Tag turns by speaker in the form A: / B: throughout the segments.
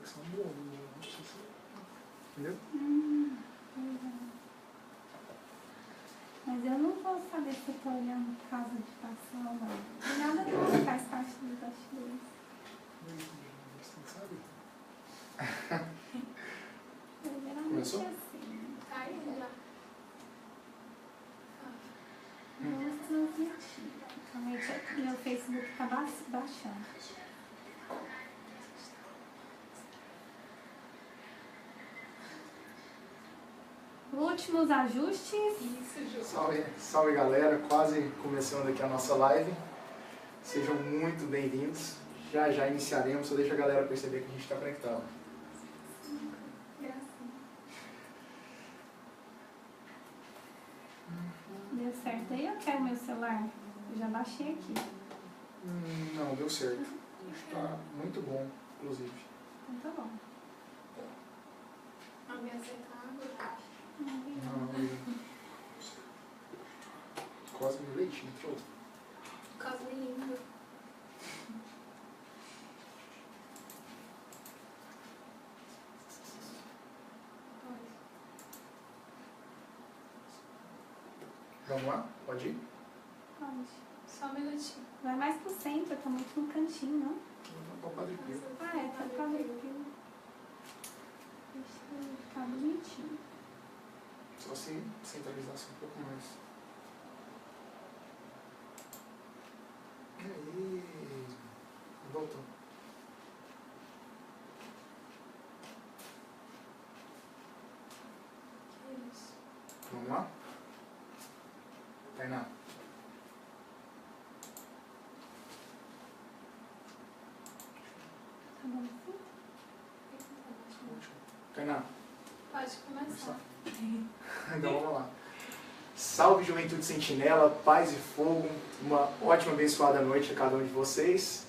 A: conexão boa, entendeu?
B: Mas eu não vou saber se eu tô olhando casa de passão, não. Não nada não, faz parte dos bastidores.
A: Você tem que saber.
B: Geralmente
A: Começou?
B: é assim.
C: Tá aí, já.
B: Vamos transmitir. Então, meu Facebook tá baixando. Últimos ajustes.
C: Isso, Ju.
A: Salve, salve galera, quase começando aqui a nossa live. Sejam muito bem-vindos. Já já iniciaremos, só deixa a galera perceber que a gente está conectado.
B: Deu certo aí? Eu quero meu celular. Eu já baixei aqui.
A: Não, deu certo. Está muito bom, inclusive.
B: Então tá bom.
C: Alguém aceitar água?
A: Não, Cosme Leite, entrou.
C: Cosme lindo.
A: Vamos lá? Pode ir?
B: Pode.
C: Só um minutinho.
B: Vai mais pro centro, tá muito no cantinho, não?
A: Vamos para o Padre Pio.
B: Ah, é, tá pra ver. Deixa eu ficar bonitinho.
A: Só se centralizasse um pouco mais. E aí? Voltou.
C: Que isso?
A: Vamos lá? Tainá.
B: Tá bom assim?
A: Tainá.
C: Pode começar.
A: Então vamos lá. Salve Juventude Sentinela, paz e fogo, uma ótima abençoada noite a cada um de vocês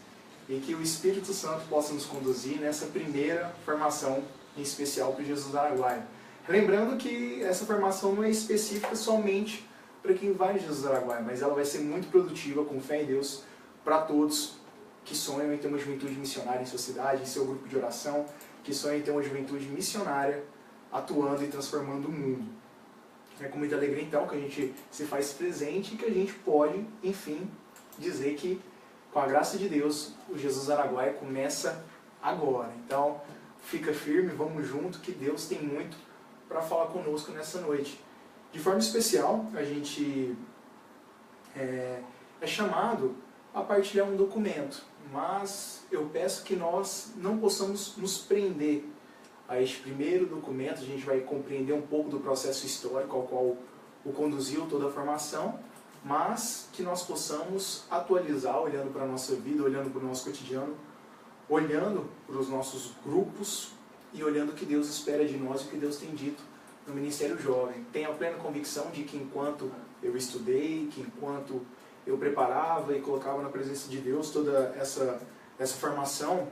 A: e que o Espírito Santo possa nos conduzir nessa primeira formação em especial para Jesus Araguaia. Lembrando que essa formação não é específica somente para quem vai em Jesus Araguaia, mas ela vai ser muito produtiva, com fé em Deus, para todos que sonham em ter uma juventude missionária em sua cidade, em seu grupo de oração, que sonham em ter uma juventude missionária atuando e transformando o mundo. É com muita alegria, então, que a gente se faz presente e que a gente pode, enfim, dizer que, com a graça de Deus, o Jesus Araguaia começa agora. Então, fica firme, vamos junto, que Deus tem muito para falar conosco nessa noite. De forma especial, a gente é chamado a partilhar um documento, mas eu peço que nós não possamos nos prender a este primeiro documento. A gente vai compreender um pouco do processo histórico ao qual o conduziu toda a formação, mas que nós possamos atualizar, olhando para a nossa vida, olhando para o nosso cotidiano, olhando para os nossos grupos e olhando o que Deus espera de nós e o que Deus tem dito no Ministério Jovem. Tenho a plena convicção de que enquanto eu estudei, que enquanto eu preparava e colocava na presença de Deus toda essa formação,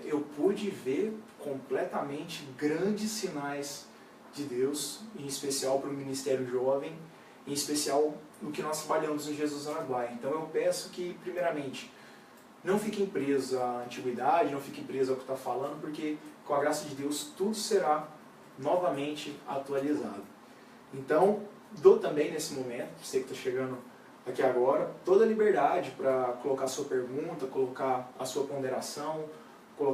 A: eu pude ver completamente grandes sinais de Deus, em especial para o Ministério Jovem, em especial no que nós trabalhamos no Jesus Araguaia. Então eu peço que, primeiramente, não fiquem presos à antiguidade, não fiquem presos ao que está falando, porque com a graça de Deus tudo será novamente atualizado. Então, dou também nesse momento, você que está chegando aqui agora, toda a liberdade para colocar a sua pergunta, colocar a sua ponderação,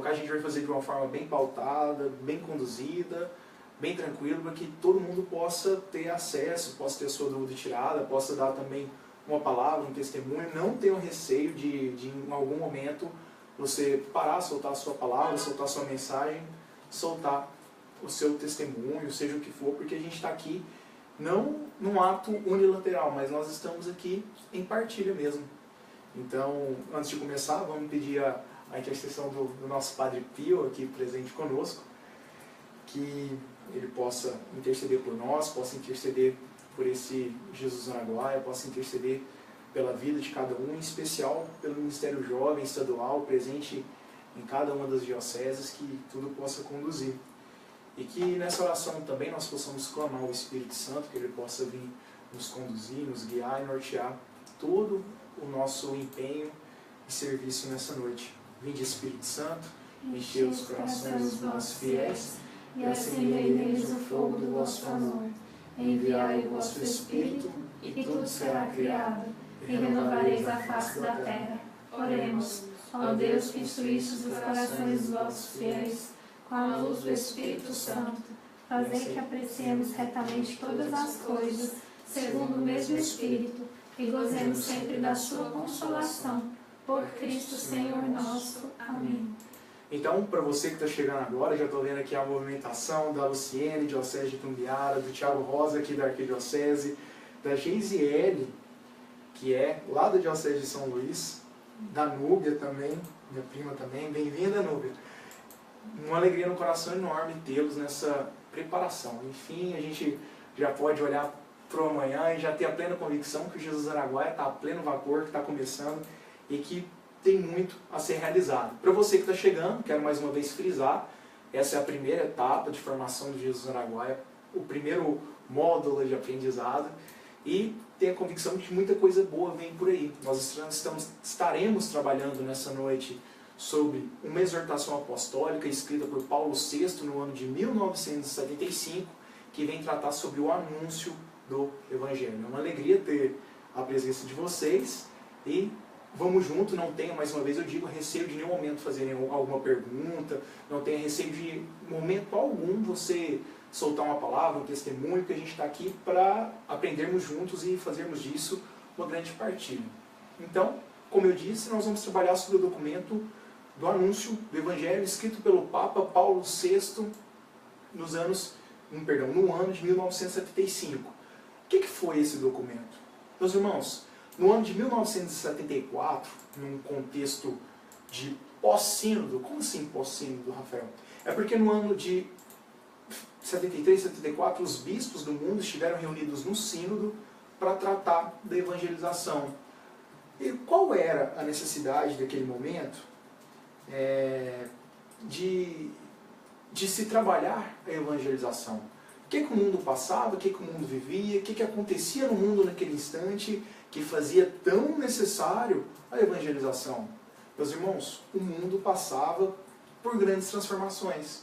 A: a gente vai fazer de uma forma bem pautada, bem conduzida, bem tranquila, para que todo mundo possa ter acesso, possa ter a sua dúvida tirada, possa dar também uma palavra, um testemunho. Não tenham receio de em algum momento você parar, soltar a sua palavra, soltar a sua mensagem, soltar o seu testemunho, seja o que for, porque a gente está aqui não num ato unilateral, mas nós estamos aqui em partilha mesmo. Então, antes de começar, vamos pedir a intercessão do nosso Padre Pio aqui presente conosco, que ele possa interceder por nós, possa interceder por esse Jesus Araguaia, possa interceder pela vida de cada um, em especial pelo Ministério Jovem Estadual, presente em cada uma das dioceses, que tudo possa conduzir. E que nessa oração também nós possamos clamar o Espírito Santo, que ele possa vir nos conduzir, nos guiar e nortear todo o nosso empenho e serviço nessa noite. Vinde Espírito Santo, enchei os corações dos vossos fiéis e acendei neles o fogo do vosso amor. Enviai o vosso Espírito, e tudo será criado, e renovareis a face da terra. Oremos, ó Deus que instruíste os corações dos vossos fiéis, com a luz do Espírito Santo, fazei que apreciemos retamente todas as coisas, segundo o mesmo Espírito, e gozemos sempre da sua consolação. Por Cristo Senhor nosso. Amém. Então, para você que está chegando agora, já estou vendo aqui a movimentação da Luciene, Diocese de Tumbiara, do Thiago Rosa, aqui da Arquidiocese, da Geisiele, que é lá da Diocese de São Luís, da Núbia também, minha prima também. Bem-vinda, Núbia. Uma alegria no coração enorme tê-los nessa preparação. Enfim, a gente já pode olhar para o amanhã e já ter a plena convicção que o Jesus Araguaia está a pleno vapor, que está começando e que tem muito a ser realizado. Para você que está chegando, quero mais uma vez frisar, essa é a primeira etapa de formação do Jesus Araguaia, o primeiro módulo de aprendizado, e tenho a convicção de que muita coisa boa vem por aí. Nós estaremos trabalhando nessa noite sobre uma exortação apostólica escrita por Paulo VI no ano de 1975, que vem tratar sobre o anúncio do Evangelho. É uma alegria ter a presença de vocês e vamos junto, não tenha, mais uma vez eu digo, receio de nenhum momento fazerem alguma pergunta, não tenha receio de momento algum você soltar uma palavra, um testemunho, que a gente está aqui para aprendermos juntos e fazermos disso uma grande partilha. Então, como eu disse, nós vamos trabalhar sobre o documento do anúncio do Evangelho escrito pelo Papa Paulo VI no ano de 1975. O que foi esse documento? Meus irmãos, no ano de 1974, num contexto de pós-sínodo, como assim pós-sínodo, Rafael? É porque no ano de 73, 74, os bispos do mundo estiveram reunidos no sínodo para tratar da evangelização. E qual era a necessidade daquele momento de se trabalhar a evangelização? O que o mundo passava, o que o mundo vivia, o que acontecia no mundo naquele instante que fazia tão necessário a evangelização? Meus irmãos, o mundo passava por grandes transformações.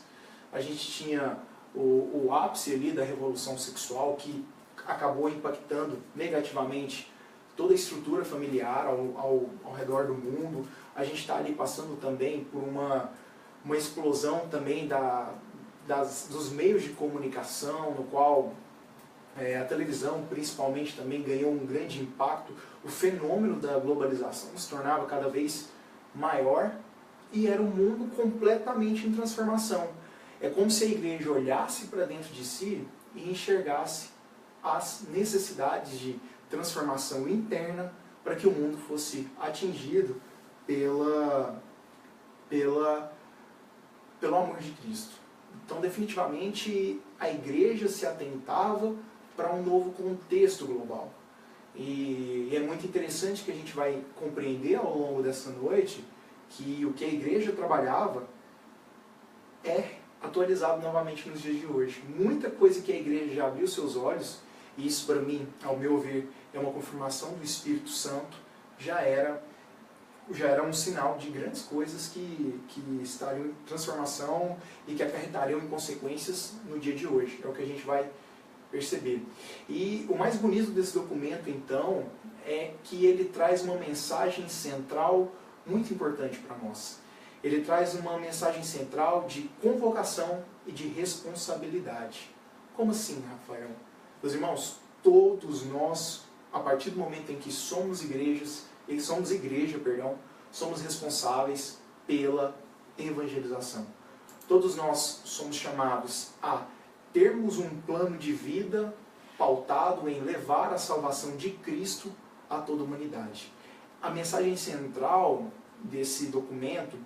A: A gente tinha o ápice ali da revolução sexual, que acabou impactando negativamente toda a estrutura familiar ao redor do mundo. A gente está ali passando também por uma explosão também dos meios de comunicação, no qual a televisão principalmente também ganhou um grande impacto. O fenômeno da globalização se tornava cada vez maior e era um mundo completamente em transformação. É como se a igreja olhasse para dentro de si e enxergasse as necessidades de transformação interna para que o mundo fosse atingido pelo amor de Cristo. Então, definitivamente, a igreja se atentava para um novo contexto global. E é muito interessante que a gente vai compreender ao longo dessa noite que o que a igreja trabalhava é atualizado novamente nos dias de hoje. Muita coisa que a igreja já abriu seus olhos, e isso para mim, ao meu ver, é uma confirmação do Espírito Santo, já era um sinal de grandes coisas que estariam em transformação e que acarretariam em consequências no dia de hoje. É o que a gente vai perceber. E o mais bonito desse documento, então, é que ele traz uma mensagem central muito importante para nós. Ele traz uma mensagem central de convocação e de responsabilidade. Como assim, Rafael? Meus irmãos, todos nós, a partir do momento em que somos igreja, somos responsáveis pela evangelização. Todos nós somos chamados a termos um plano de vida pautado em levar a salvação de Cristo a toda a humanidade. A mensagem central desse documento,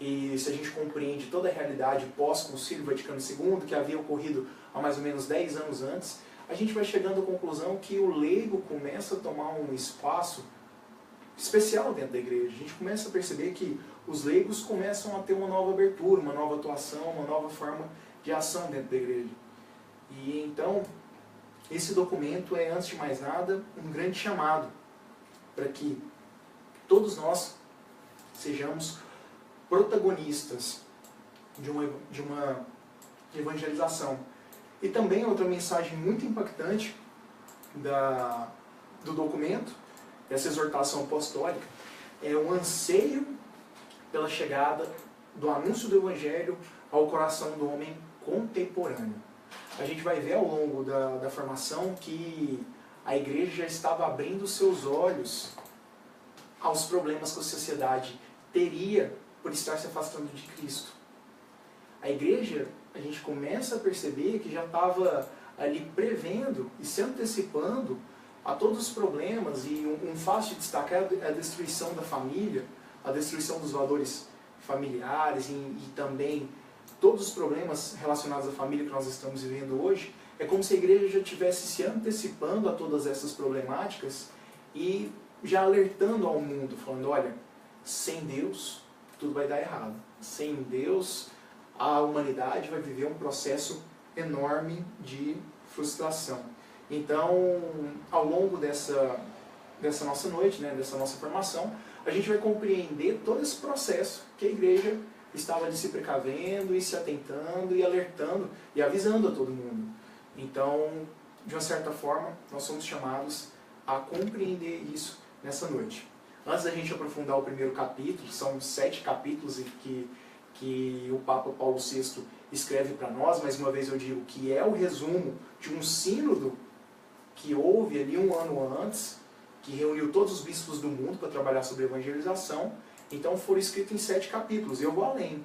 A: e se a gente compreende toda a realidade pós-Concílio Vaticano II, que havia ocorrido há mais ou menos 10 anos antes, a gente vai chegando à conclusão que o leigo começa a tomar um espaço especial dentro da igreja. A gente começa a perceber que os leigos começam a ter uma nova abertura, uma nova atuação, uma nova forma de ação dentro da igreja. E então, esse documento é, antes de mais nada, um grande chamado para que todos nós sejamos protagonistas de uma evangelização. E também outra mensagem muito impactante do documento, dessa exortação apostólica, é o anseio pela chegada do anúncio do Evangelho ao coração do homem contemporâneo. A gente vai ver ao longo da formação que a igreja já estava abrindo seus olhos aos problemas que a sociedade teria por estar se afastando de Cristo. A igreja, a gente começa a perceber que já estava ali prevendo e se antecipando a todos os problemas, e um fácil de destacar é a destruição da família, a destruição dos valores familiares e também todos os problemas relacionados à família que nós estamos vivendo hoje. É como se a igreja já estivesse se antecipando a todas essas problemáticas e já alertando ao mundo, falando, olha, sem Deus tudo vai dar errado. Sem Deus a humanidade vai viver um processo enorme de frustração. Então, ao longo dessa nossa noite, né, dessa nossa formação, a gente vai compreender todo esse processo que a igreja estava ali se precavendo e se atentando e alertando e avisando a todo mundo. Então, de uma certa forma, nós somos chamados a compreender isso nessa noite. Antes da gente aprofundar o primeiro capítulo, são 7 capítulos que o Papa Paulo VI escreve para nós, mais uma vez eu digo que é o resumo de um sínodo que houve ali um ano antes, que reuniu todos os bispos do mundo para trabalhar sobre evangelização. Então foram escritos em 7 capítulos. Eu vou além.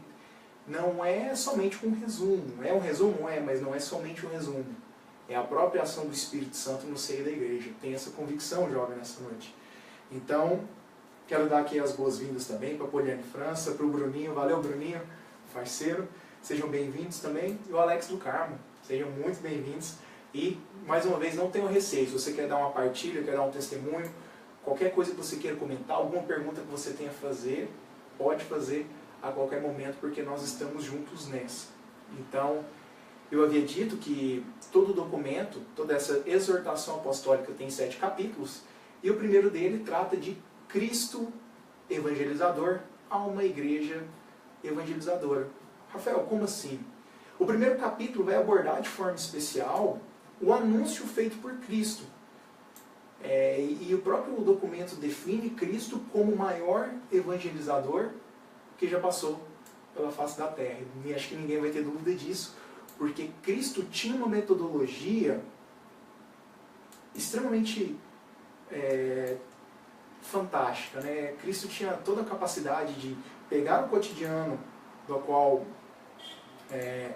A: Não é somente um resumo. É um resumo? É, mas não é somente um resumo. É a própria ação do Espírito Santo no seio da igreja. Tem essa convicção, jovem, nessa noite. Então, quero dar aqui as boas-vindas também para a Poliane França, para o Bruninho. Valeu, Bruninho, parceiro. Sejam bem-vindos também. E o Alex do Carmo. Sejam muito bem-vindos. E, mais uma vez, não tenham receio. Se você quer dar uma partilha, quer dar um testemunho, qualquer coisa que você queira comentar, alguma pergunta que você tenha a fazer, pode fazer a qualquer momento, porque nós estamos juntos nessa. Então, eu havia dito que todo o documento, toda essa exortação apostólica tem 7 capítulos, e o primeiro dele trata de Cristo evangelizador a uma igreja evangelizadora. Rafael, como assim? O primeiro capítulo vai abordar de forma especial o anúncio feito por Cristo. E o próprio documento define Cristo como o maior evangelizador que já passou pela face da terra. E acho que ninguém vai ter dúvida disso, porque Cristo tinha uma metodologia extremamente fantástica, né? Cristo tinha toda a capacidade de pegar o cotidiano do qual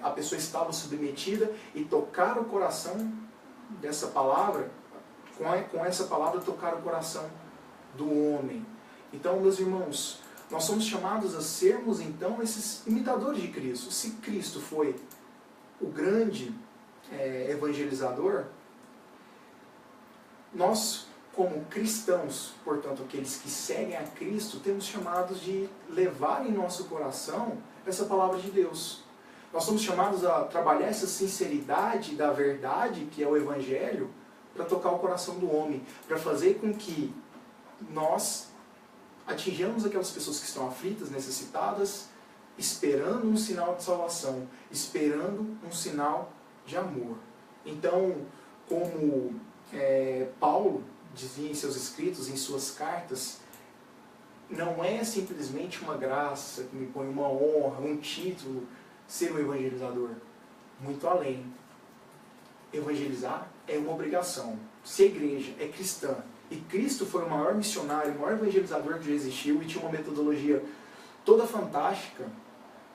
A: a pessoa estava submetida e tocar o coração dessa palavra, com essa palavra tocar o coração do homem. Então, meus irmãos, nós somos chamados a sermos então esses imitadores de Cristo. Se Cristo foi o grande evangelizador, nós, como cristãos, portanto, aqueles que seguem a Cristo, temos chamados de levar em nosso coração essa palavra de Deus. Nós somos chamados a trabalhar essa sinceridade da verdade, que é o Evangelho, para tocar o coração do homem, para fazer com que nós atinjamos aquelas pessoas que estão aflitas, necessitadas, esperando um sinal de salvação, esperando um sinal de amor. Então, como Paulo dizia em seus escritos, em suas cartas, não é simplesmente uma graça que me põe uma honra, um título, ser um evangelizador. Muito além. Evangelizar é uma obrigação. Se a igreja é cristã e Cristo foi o maior missionário, o maior evangelizador que já existiu e tinha uma metodologia toda fantástica,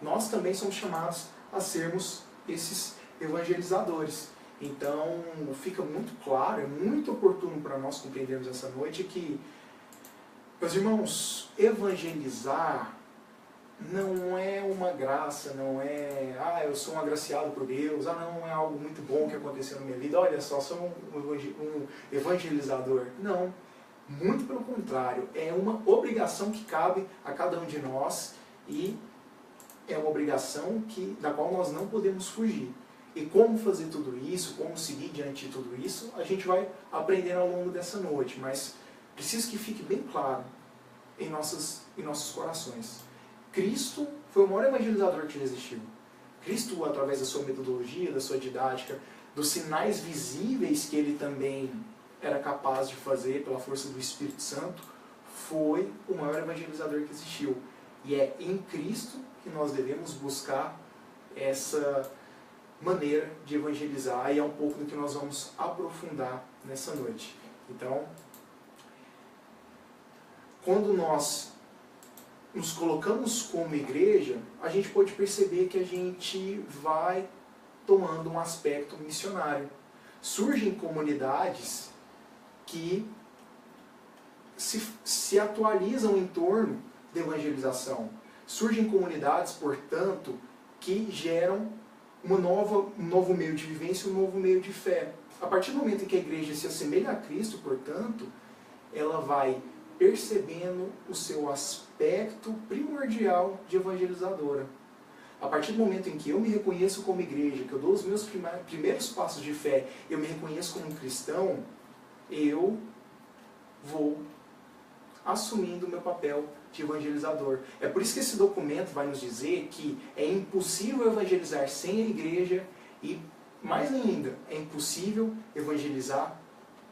A: nós também somos chamados a sermos esses evangelizadores. Então, fica muito claro, é muito oportuno para nós compreendermos essa noite que, meus irmãos, evangelizar não é uma graça, não é, eu sou um agraciado por Deus, não é algo muito bom que aconteceu na minha vida, olha só, sou um evangelizador. Não, muito pelo contrário, é uma obrigação que cabe a cada um de nós e é uma obrigação da qual nós não podemos fugir. E como fazer tudo isso, como seguir diante de tudo isso, a gente vai aprendendo ao longo dessa noite, mas preciso que fique bem claro em nossos corações. Cristo foi o maior evangelizador que existiu. Cristo, através da sua metodologia, da sua didática, dos sinais visíveis que ele também era capaz de fazer pela força do Espírito Santo, foi o maior evangelizador que existiu. E é em Cristo que nós devemos buscar essa maneira de evangelizar, e é um pouco do que nós vamos aprofundar nessa noite. Então, quando nós nos colocamos como igreja, a gente pode perceber que a gente vai tomando um aspecto missionário. Surgem comunidades que se atualizam em torno da evangelização. Surgem comunidades, portanto, que geram um novo meio de vivência, um novo meio de fé. A partir do momento em que a igreja se assemelha a Cristo, portanto, ela vai percebendo o seu aspecto primordial de evangelizadora. A partir do momento em que eu me reconheço como igreja, que eu dou os meus primeiros passos de fé, eu me reconheço como um cristão, eu vou assumindo o meu papel de evangelizador. É por isso que esse documento vai nos dizer que é impossível evangelizar sem a igreja e, mais ainda, é impossível evangelizar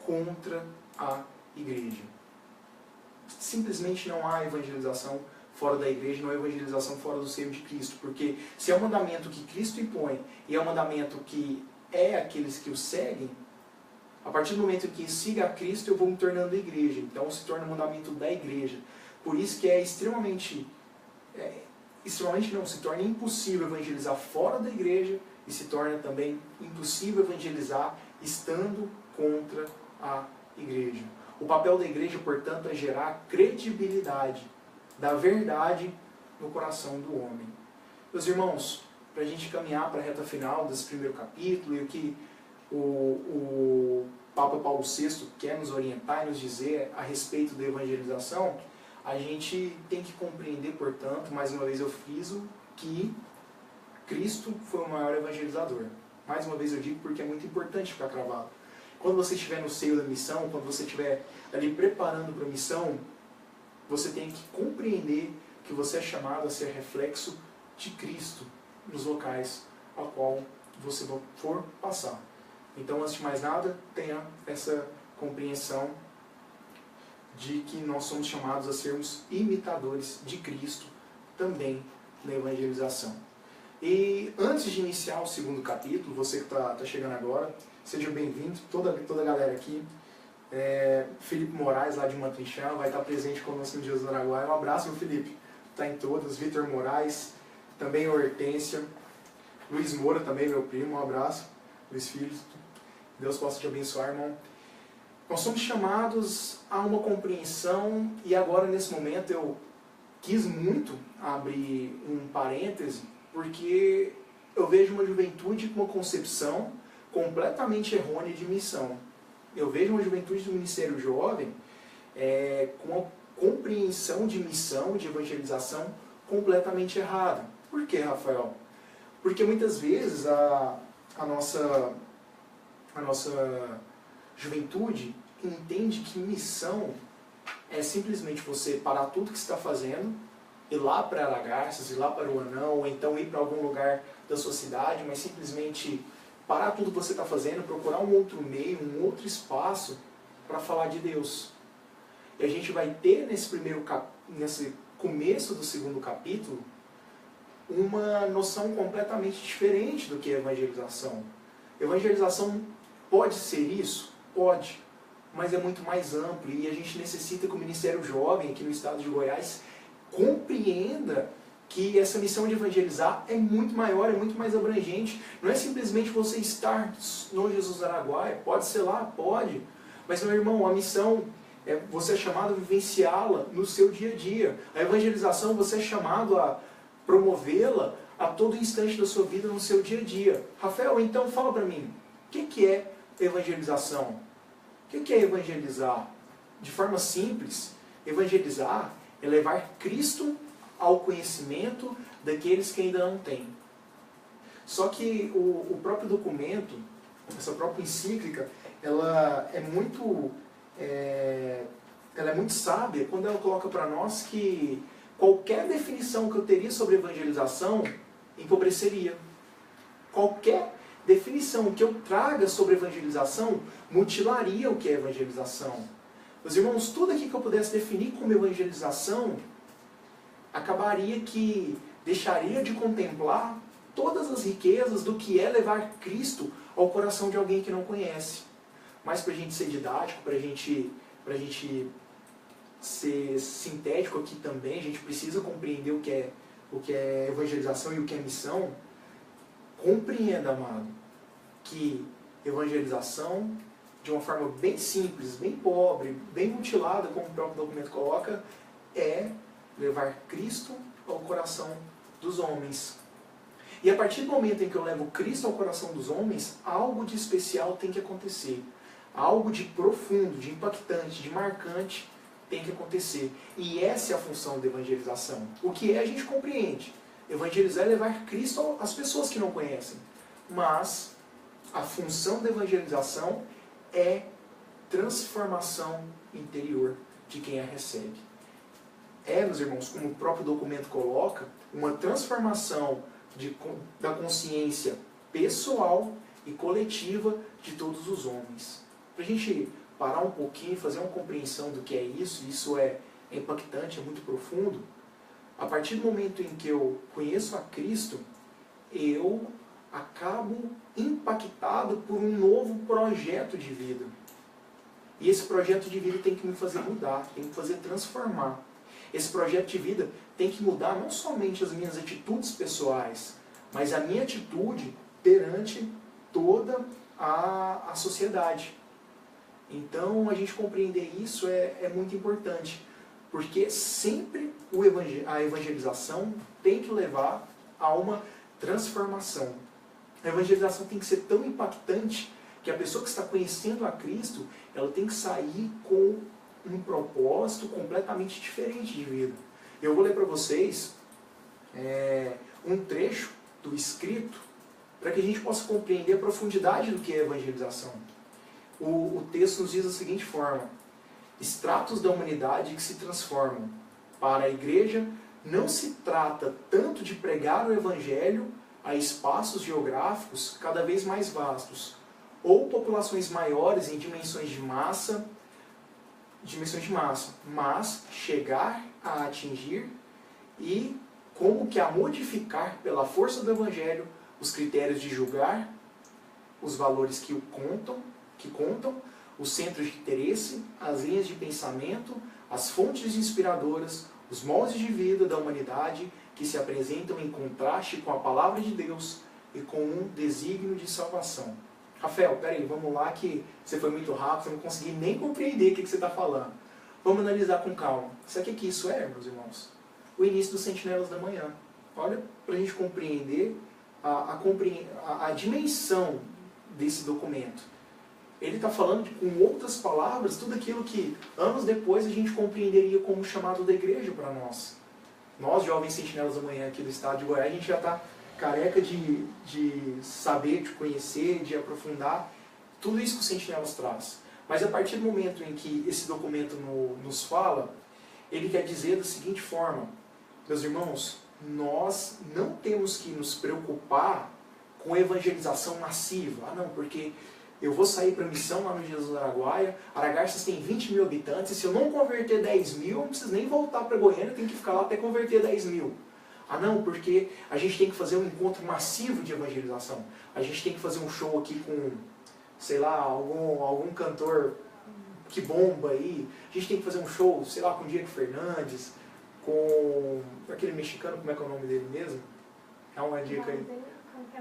A: contra a igreja. Simplesmente não há evangelização fora da igreja, não há evangelização fora do seio de Cristo, porque se é um mandamento que Cristo impõe e é um mandamento que é aqueles que o seguem, a partir do momento em que siga a Cristo, eu vou me tornando igreja. Então se torna um mandamento da igreja. Por isso que é se torna impossível evangelizar fora da igreja e se torna também impossível evangelizar estando contra a igreja. O papel da igreja, portanto, é gerar credibilidade da verdade no coração do homem. Meus irmãos, para a gente caminhar para a reta final desse primeiro capítulo, e o que o Papa Paulo VI quer nos orientar e nos dizer a respeito da evangelização, a gente tem que compreender, portanto, mais uma vez eu friso, que Cristo foi o maior evangelizador. Mais uma vez eu digo porque é muito importante ficar cravado. Quando você estiver no seio da missão, quando você estiver ali preparando para a missão, você tem que compreender que você é chamado a ser reflexo de Cristo nos locais ao qual você for passar. Então, antes de mais nada, tenha essa compreensão de que nós somos chamados a sermos imitadores de Cristo também na evangelização. E antes de iniciar o segundo capítulo, você que está chegando agora, seja bem-vindo, toda a galera aqui. Felipe Moraes, lá de Matrinchã, vai estar presente conosco no Dia do Araguaia. Um abraço, meu Felipe. Está em todas. Vitor Moraes, também a Hortência. Luiz Moura, também meu primo. Um abraço. Luiz Filho. Deus possa te abençoar, irmão. Nós somos chamados a uma compreensão, e agora, nesse momento, eu quis muito abrir um parêntese, porque eu vejo uma juventude com uma concepção completamente errônea de missão. Eu vejo uma juventude do Ministério Jovem com uma compreensão de missão, de evangelização completamente errada. Por quê, Rafael? Porque muitas vezes a nossa juventude entende que missão é simplesmente você parar tudo que você está fazendo, ir lá para Aragarças, ir lá para o Anão, ou então ir para algum lugar da sua cidade, mas simplesmente parar tudo que você está fazendo, procurar um outro meio, um outro espaço para falar de Deus. E a gente vai ter nesse começo do segundo capítulo uma noção completamente diferente do que é evangelização. Evangelização pode ser isso? Pode, mas é muito mais amplo, e a gente necessita que o Ministério Jovem aqui no estado de Goiás compreenda que essa missão de evangelizar é muito maior, é muito mais abrangente. Não é simplesmente você estar no Jesus do Araguaia, pode ser lá, pode, mas meu irmão, a missão, você é chamado a vivenciá-la no seu dia a dia. A evangelização, você é chamado a promovê-la a todo instante da sua vida no seu dia a dia. Rafael, então fala para mim, o que é evangelização? O que é evangelizar? De forma simples, evangelizar é levar Cristo ao conhecimento daqueles que ainda não têm. Só que o próprio documento, essa própria encíclica, ela é muito sábia quando ela coloca para nós que qualquer definição que eu teria sobre evangelização empobreceria. Qualquer definição que eu traga sobre evangelização mutilaria o que é evangelização. Meus irmãos, tudo aqui que eu pudesse definir como evangelização acabaria que deixaria de contemplar todas as riquezas do que é levar Cristo ao coração de alguém que não conhece. Mas para a gente ser didático, para a gente ser sintético aqui também, a gente precisa compreender o que é evangelização e o que é missão. Compreenda, amado, que evangelização, de uma forma bem simples, bem pobre, bem mutilada, como o próprio documento coloca, é levar Cristo ao coração dos homens. E a partir do momento em que eu levo Cristo ao coração dos homens, algo de especial tem que acontecer. Algo de profundo, de impactante, de marcante tem que acontecer. E essa é a função da evangelização. O que é, a gente compreende. Evangelizar é levar Cristo às pessoas que não conhecem. Mas a função da evangelização é transformação interior de quem a recebe. É, meus irmãos, como o próprio documento coloca, uma transformação da consciência pessoal e coletiva de todos os homens. Para a gente parar um pouquinho, fazer uma compreensão do que é isso é impactante, é muito profundo. A partir do momento em que eu conheço a Cristo, eu acabo impactado por um novo projeto de vida. E esse projeto de vida tem que me fazer mudar, tem que me fazer transformar. Esse projeto de vida tem que mudar não somente as minhas atitudes pessoais, mas a minha atitude perante toda a sociedade. Então, a gente compreender isso é muito importante, porque sempre a evangelização tem que levar a uma transformação. A evangelização tem que ser tão impactante que a pessoa que está conhecendo a Cristo, ela tem que sair com um propósito completamente diferente de vida. Eu vou ler para vocês um trecho do escrito para que a gente possa compreender a profundidade do que é evangelização. O texto nos diz da seguinte forma: estratos da humanidade que se transformam. Para a igreja, não se trata tanto de pregar o evangelho a espaços geográficos cada vez mais vastos, ou populações maiores em dimensões de massa, mas chegar a atingir e como que a modificar pela força do evangelho os critérios de julgar, os valores que contam, os centros de interesse, as linhas de pensamento, as fontes inspiradoras, os moldes de vida da humanidade que se apresentam em contraste com a palavra de Deus e com um desígnio de salvação. Rafael, peraí, vamos lá que você foi muito rápido, eu não consegui nem compreender o que você está falando. Vamos analisar com calma. Sabe o que isso é, meus irmãos? O início dos Sentinelas da Manhã. Olha, para a gente compreender a dimensão desse documento. Ele está falando, com outras palavras, tudo aquilo que anos depois a gente compreenderia como o chamado da igreja para nós. Nós, jovens Sentinelas da Manhã aqui do estado de Goiás, a gente já está careca de saber, de conhecer, de aprofundar tudo isso que o Sentinelas traz. Mas a partir do momento em que esse documento nos fala, ele quer dizer da seguinte forma: meus irmãos, nós não temos que nos preocupar com evangelização massiva. Ah não, porque eu vou sair para missão lá no Jesus Araguaia, Aragarças tem 20 mil habitantes, e se eu não converter 10 mil, eu não preciso nem voltar para Goiânia, eu tenho que ficar lá até converter 10 mil. Ah não, porque a gente tem que fazer um encontro massivo de evangelização. A gente tem que fazer um show aqui com, sei lá, algum cantor que bomba aí. A gente tem que fazer um show, sei lá, com o Diego Fernandes, com aquele mexicano, como é que é o nome dele mesmo? Dá uma dica aí.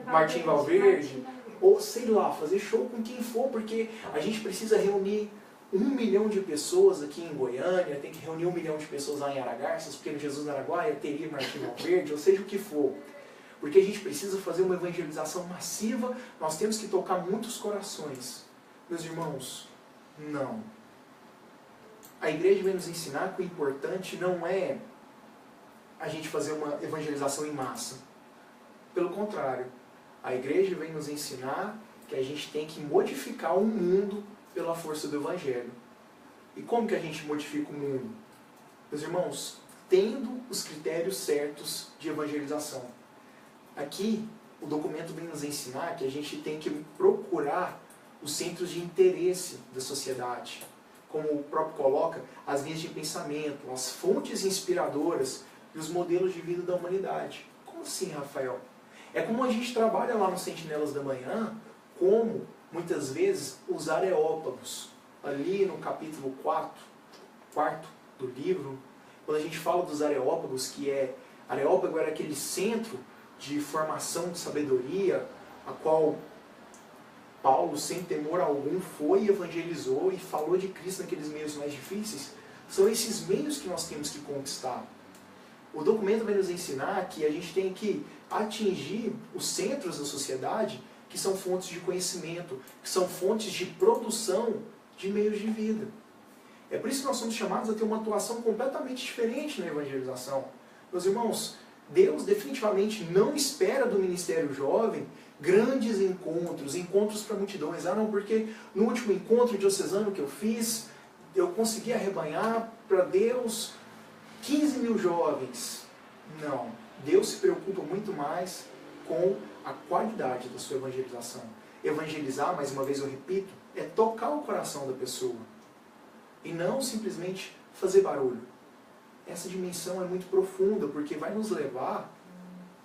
A: Martim Valverde. Ou sei lá, fazer show com quem for, porque a gente precisa reunir 1 milhão de pessoas aqui em Goiânia, tem que reunir 1 milhão de pessoas lá em Aragarças, porque no Jesus Araguaia teria Martim Valverde, ou seja o que for. Porque a gente precisa fazer uma evangelização massiva, nós temos que tocar muitos corações. Meus irmãos, não. A igreja vem nos ensinar que o importante não é a gente fazer uma evangelização em massa. Pelo contrário, a igreja vem nos ensinar que a gente tem que modificar o mundo pela força do evangelho. E como que a gente modifica o mundo? Meus irmãos, tendo os critérios certos de evangelização. Aqui, o documento vem nos ensinar que a gente tem que procurar os centros de interesse da sociedade. Como o próprio coloca, as linhas de pensamento, as fontes inspiradoras e os modelos de vida da humanidade. Como assim, Rafael? É como a gente trabalha lá no Sentinelas da Manhã, como, muitas vezes, os areópagos. Ali no capítulo 4 do livro, quando a gente fala dos areópagos, areópago era aquele centro de formação de sabedoria, a qual Paulo, sem temor algum, foi e evangelizou e falou de Cristo naqueles meios mais difíceis. São esses meios que nós temos que conquistar. O documento vai nos ensinar que a gente tem que atingir os centros da sociedade, que são fontes de conhecimento, que são fontes de produção de meios de vida. É por isso que nós somos chamados a ter uma atuação completamente diferente na evangelização. Meus irmãos, Deus definitivamente não espera do ministério jovem grandes encontros para multidões. Ah, não, porque no último encontro diocesano que eu fiz, eu consegui arrebanhar para Deus 15 mil jovens. Não. Deus se preocupa muito mais com a qualidade da sua evangelização. Evangelizar, mais uma vez eu repito, é tocar o coração da pessoa. E não simplesmente fazer barulho. Essa dimensão é muito profunda, porque vai nos levar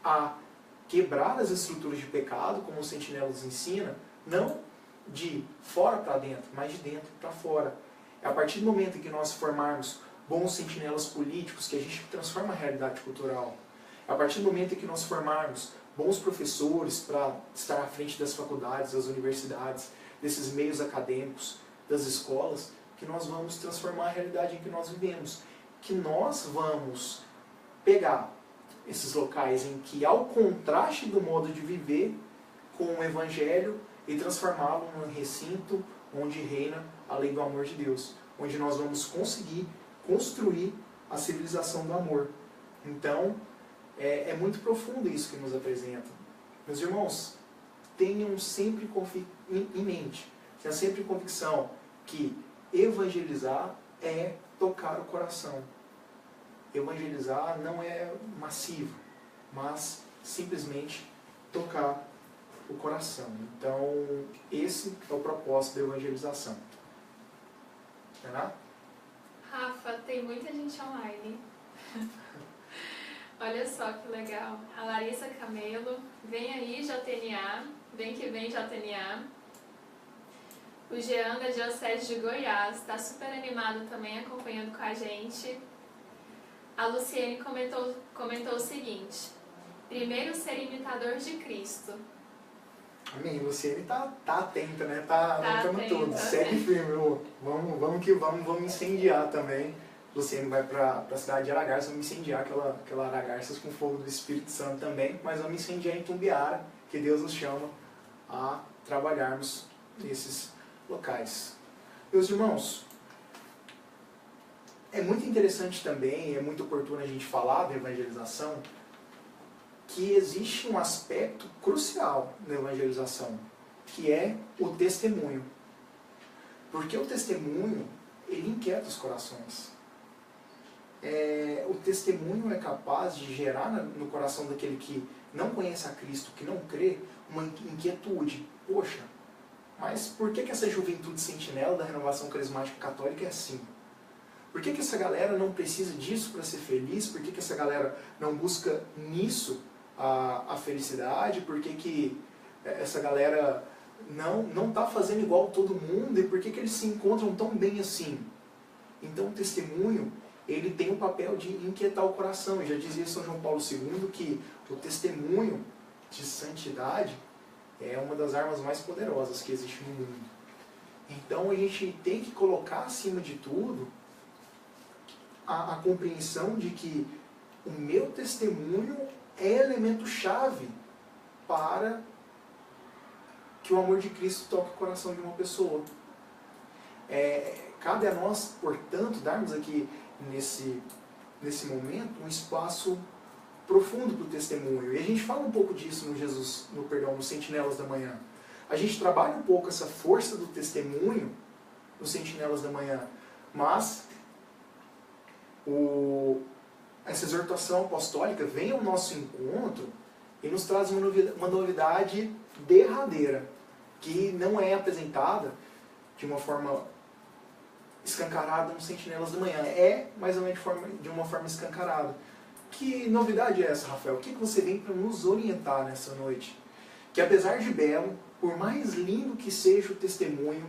A: a quebrar as estruturas de pecado, como o Sentinela nos ensina, não de fora para dentro, mas de dentro para fora. É a partir do momento em que nós formarmos bons sentinelas políticos que a gente transforma a realidade cultural. É a partir do momento em que nós formarmos bons professores para estar à frente das faculdades, das universidades, desses meios acadêmicos, das escolas, que nós vamos transformar a realidade em que nós vivemos. Que nós vamos pegar esses locais em que há o contraste do modo de viver com o Evangelho e transformá-lo num recinto onde reina a lei do amor de Deus, onde nós vamos conseguir construir a civilização do amor. Então, é muito profundo isso que nos apresenta. Meus irmãos, tenham sempre em mente, tenham sempre convicção que evangelizar é tocar o coração. Evangelizar não é massivo, mas simplesmente tocar o coração. Então, esse é o propósito da evangelização. Renato?
C: Rafa, tem muita gente online. Olha só que legal. A Larissa Camelo, vem aí JNA, vem que vem JNA. O Jean da Diocese de Goiás está super animado também acompanhando com a gente. A Luciene comentou o seguinte: primeiro ser imitador de Cristo.
A: Amém. Luciene tá atenta, né? Tá anotando tudo. Segue firme. Vamos que vamos incendiar também. Luciene vai para a cidade de Aragarças, vamos incendiar aquela Aragarças com fogo do Espírito Santo também, mas vamos incendiar em Tumbiara, que Deus nos chama a trabalharmos nesses locais. Meus irmãos, é muito interessante também, é muito oportuno a gente falar da evangelização, que existe um aspecto crucial na evangelização, que é o testemunho. Porque o testemunho, ele inquieta os corações. O testemunho é capaz de gerar no coração daquele que não conhece a Cristo, que não crê, uma inquietude. Poxa, mas por que essa juventude sentinela da renovação carismática católica é assim? Por que essa galera não precisa disso para ser feliz? Por que essa galera não busca nisso a felicidade? Por que essa galera não está fazendo igual todo mundo? E por que eles se encontram tão bem assim? Então o testemunho, ele tem o papel de inquietar o coração. E já dizia São João Paulo II que o testemunho de santidade é uma das armas mais poderosas que existe no mundo. Então a gente tem que colocar acima de tudo a compreensão de que o meu testemunho é elemento-chave para que o amor de Cristo toque o coração de uma pessoa. Cabe a nós, portanto, darmos aqui nesse momento um espaço profundo para o testemunho. E a gente fala um pouco disso no Sentinelas da Manhã. A gente trabalha um pouco essa força do testemunho no Sentinelas da Manhã, mas essa exortação apostólica vem ao nosso encontro e nos traz uma novidade derradeira, que não é apresentada de uma forma escancarada nos Sentinelas da Manhã. É, mais ou menos de uma forma escancarada. Que novidade é essa, Rafael? O que você vem para nos orientar nessa noite? Que apesar de belo, por mais lindo que seja o testemunho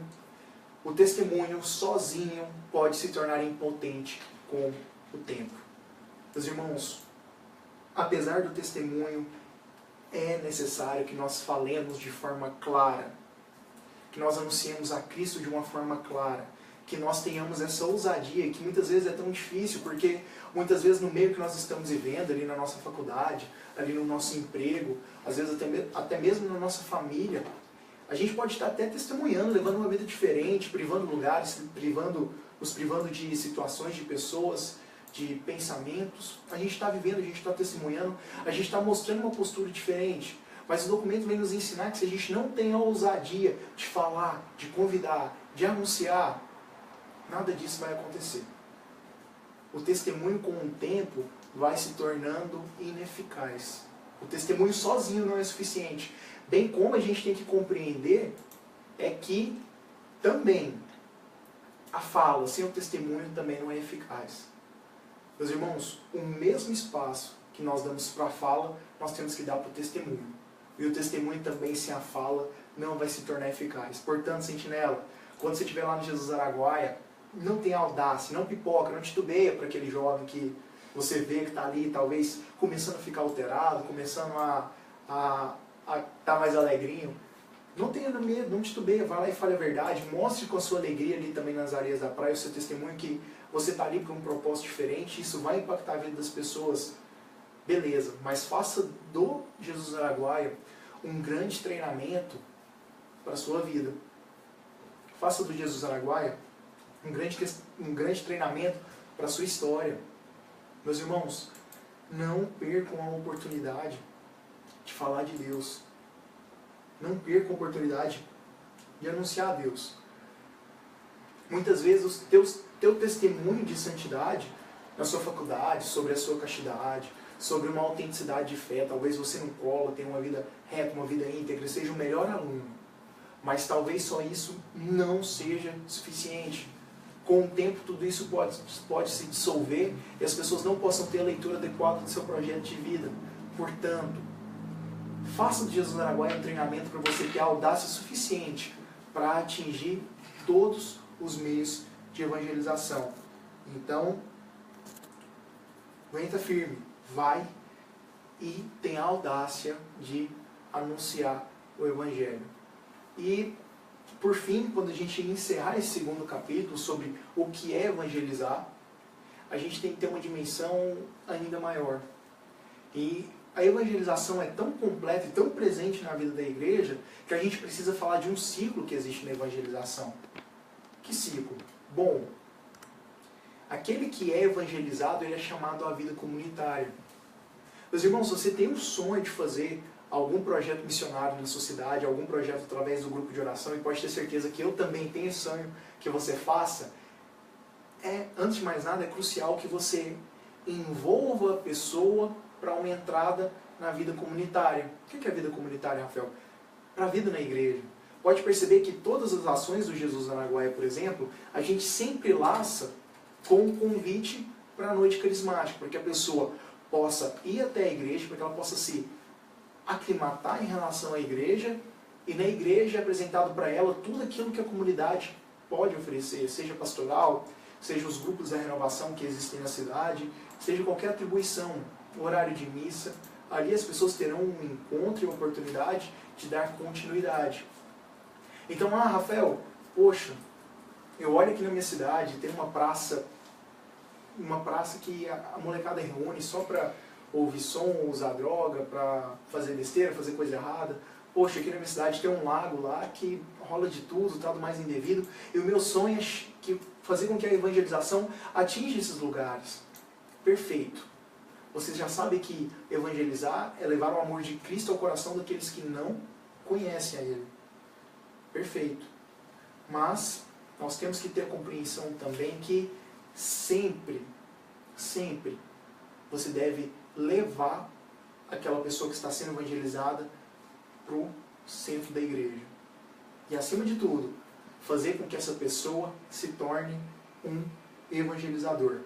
A: sozinho pode se tornar impotente com o tempo. Meus irmãos, apesar do testemunho, é necessário que nós falemos de forma clara, que nós anunciemos a Cristo de uma forma clara, que nós tenhamos essa ousadia, que muitas vezes é tão difícil, porque muitas vezes no meio que nós estamos vivendo, ali na nossa faculdade, ali no nosso emprego, às vezes até mesmo na nossa família, a gente pode estar até testemunhando, levando uma vida diferente, privando lugares, nos privando de situações, de pessoas, de pensamentos. A gente está vivendo, a gente está testemunhando, a gente está mostrando uma postura diferente. Mas o documento vem nos ensinar que se a gente não tem a ousadia de falar, de convidar, de anunciar, nada disso vai acontecer. O testemunho com o tempo vai se tornando ineficaz. O testemunho sozinho não é suficiente. Bem como a gente tem que compreender é que também a fala sem o testemunho também não é eficaz. Meus irmãos, o mesmo espaço que nós damos para a fala, nós temos que dar para o testemunho. E o testemunho também sem a fala não vai se tornar eficaz. Portanto, sentinela, quando você estiver lá no Jesus Araguaia, não tenha audácia, não pipoca, não titubeia para aquele jovem que você vê que está ali, talvez começando a ficar alterado, começando a estar mais alegrinho. Não tenha medo, não titubeia, vai lá e fale a verdade, mostre com a sua alegria ali também nas areias da praia, o seu testemunho que você está ali por um propósito diferente, isso vai impactar a vida das pessoas. Beleza, mas faça do Jesus Araguaia um grande treinamento para a sua vida. Faça do Jesus Araguaia um grande treinamento para a sua história. Meus irmãos, não percam a oportunidade de falar de Deus. Não percam a oportunidade de anunciar a Deus. Muitas vezes o teu testemunho de santidade na sua faculdade, sobre a sua castidade, sobre uma autenticidade de fé, talvez você não cola, tenha uma vida reta, uma vida íntegra, seja o melhor aluno. Mas talvez só isso não seja suficiente. Com o tempo tudo isso pode se dissolver e as pessoas não possam ter a leitura adequada do seu projeto de vida. Portanto, faça de Jesus Araguaia um treinamento para você ter a audácia suficiente para atingir todos os meios de evangelização. Então, aguenta firme, vai e tenha a audácia de anunciar o Evangelho. E, por fim, quando a gente encerrar esse segundo capítulo sobre o que é evangelizar, a gente tem que ter uma dimensão ainda maior. E a evangelização é tão completa e tão presente na vida da igreja que a gente precisa falar de um ciclo que existe na evangelização. Que ciclo? Bom, aquele que é evangelizado, ele é chamado à vida comunitária. Meus irmãos, se você tem um sonho de fazer algum projeto missionário na sua cidade, algum projeto através do grupo de oração, e pode ter certeza que eu também tenho esse sonho que você faça, antes de mais nada, é crucial que você envolva a pessoa para uma entrada na vida comunitária. O que é a vida comunitária, Rafael? Para a vida na igreja. Pode perceber que todas as ações do Jesus Araguaia, por exemplo, a gente sempre laça com um convite para a noite carismática, para que a pessoa possa ir até a igreja, para que ela possa se aclimatar em relação à igreja, e na igreja é apresentado para ela tudo aquilo que a comunidade pode oferecer, seja pastoral, seja os grupos da renovação que existem na cidade, seja qualquer atribuição, horário de missa. Ali as pessoas terão um encontro e uma oportunidade de dar continuidade. Então, Rafael, poxa, eu olho aqui na minha cidade, tem uma praça que a molecada reúne só para ouvir som, usar droga, para fazer besteira, fazer coisa errada. Poxa, aqui na minha cidade tem um lago lá que rola de tudo, tá do mais indevido. E o meu sonho é fazer com que a evangelização atinja esses lugares. Perfeito. Vocês já sabem que evangelizar é levar o amor de Cristo ao coração daqueles que não conhecem a Ele. Perfeito. Mas nós temos que ter a compreensão também que sempre você deve levar aquela pessoa que está sendo evangelizada para o centro da igreja. E acima de tudo, fazer com que essa pessoa se torne um evangelizador.